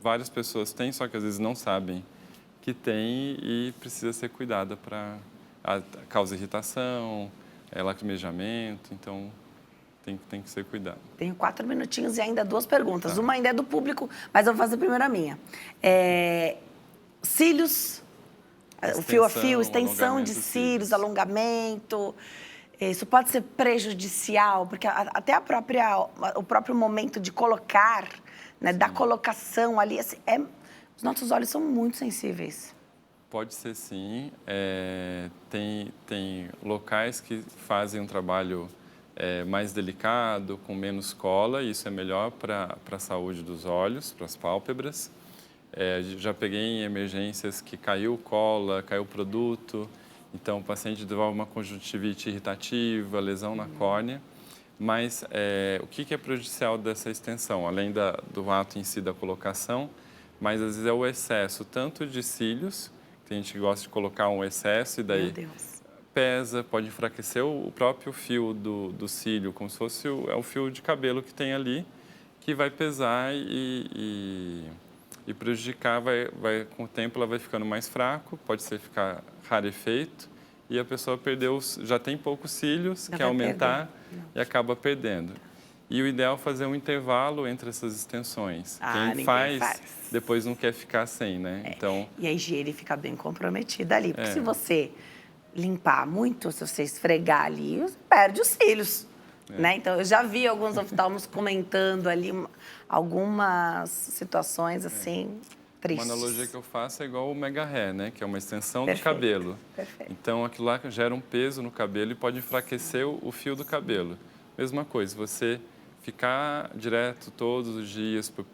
várias pessoas têm, só que às vezes não sabem que tem e precisa ser cuidada para causa irritação, lacrimejamento, então tem que ser cuidado. Tenho 4 minutinhos e ainda 2 perguntas. Uma ainda é do público, mas eu vou fazer primeiro a minha. Cílios, o fio a fio, extensão de cílios, alongamento. Isso pode ser prejudicial, porque até o próprio momento de colocar, né, da colocação ali, assim, os nossos olhos são muito sensíveis. Pode ser sim. Tem locais que fazem um trabalho mais delicado, com menos cola, e isso é melhor para a saúde dos olhos, para as pálpebras. Já peguei em emergências que caiu cola, caiu produto, então o paciente desenvolve uma conjuntivite irritativa, lesão na córnea. Mas o que é prejudicial dessa extensão? Além do ato em si da colocação, mas às vezes é o excesso tanto de cílios, que a gente gosta de colocar um excesso e daí Meu Deus. pesa, pode enfraquecer o próprio fio do cílio, como se fosse o fio de cabelo que tem ali, que vai pesar e prejudicar, com o tempo ela vai ficando mais fraco, pode ser ficar rarefeito e a pessoa já tem poucos cílios, quer aumentar e acaba perdendo. E o ideal é fazer um intervalo entre essas extensões. Quem faz, depois não quer ficar sem, né? Então, e a higiene fica bem comprometida ali, porque se você limpar muito, se você esfregar ali, você perde os cílios. Né? Então, eu já vi alguns oftalmos comentando ali algumas situações assim, tristes. Uma analogia que eu faço é igual o mega hair, né? Que é uma extensão do cabelo. Perfeito. Então, aquilo lá gera um peso no cabelo e pode enfraquecer o fio do cabelo. Mesma coisa, você ficar direto todos os dias por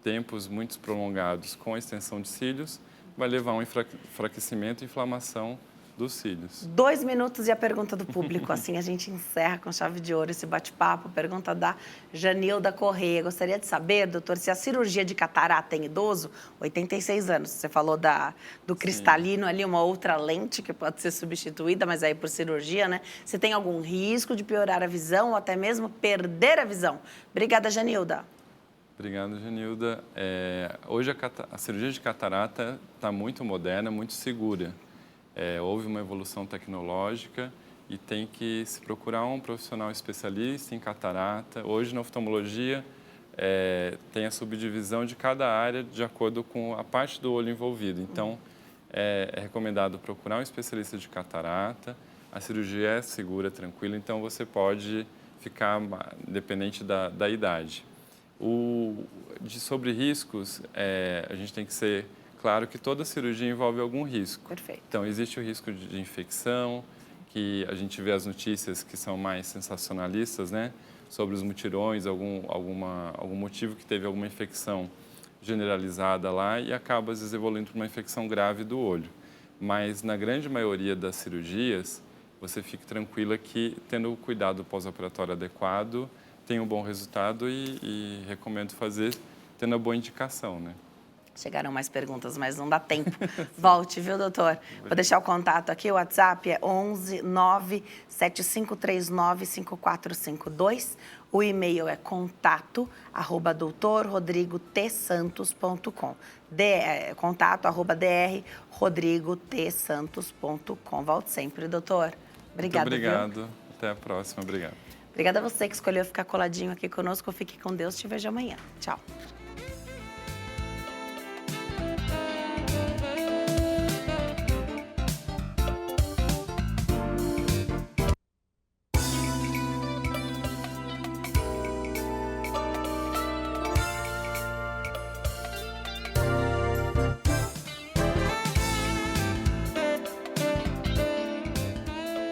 tempos muito prolongados com a extensão de cílios vai levar a um enfraquecimento e inflamação dos cílios. 2 minutos e a pergunta do público. Assim, a gente encerra com chave de ouro esse bate-papo. Pergunta da Janilda Corrêa. Gostaria de saber, doutor, se a cirurgia de catarata em idoso, 86 anos, você falou do cristalino ali, uma outra lente que pode ser substituída, mas aí por cirurgia, né? Se tem algum risco de piorar a visão ou até mesmo perder a visão? Obrigada, Janilda. Obrigado, Janilda. Hoje a cirurgia de catarata está muito moderna, muito segura. Houve uma evolução tecnológica e tem que se procurar um profissional especialista em catarata. Hoje, na oftalmologia, tem a subdivisão de cada área de acordo com a parte do olho envolvido. Então, é recomendado procurar um especialista de catarata. A cirurgia é segura, tranquila, então você pode ficar dependente da idade. Sobre riscos, a gente tem que ser claro que toda cirurgia envolve algum risco. Perfeito. Então, existe o risco de infecção, que a gente vê as notícias que são mais sensacionalistas, né? Sobre os mutirões, algum motivo que teve alguma infecção generalizada lá e acaba, às vezes, evoluindo para uma infecção grave do olho. Mas, na grande maioria das cirurgias, você fique tranquila que, tendo o cuidado pós-operatório adequado, tem um bom resultado e recomendo fazer tendo a boa indicação, né? Chegaram mais perguntas, mas não dá tempo. Volte, viu, doutor? Vou deixar o contato aqui, o WhatsApp é 11 97539 5452. O e-mail é contato@doutorrodrigoTsantos.com. Contato@drrodrigoTsantos.com. Volte sempre, doutor. Obrigada. Muito obrigado. Viu? Até a próxima. Obrigado. Obrigada a você que escolheu ficar coladinho aqui conosco. Fique com Deus. Te vejo amanhã. Tchau.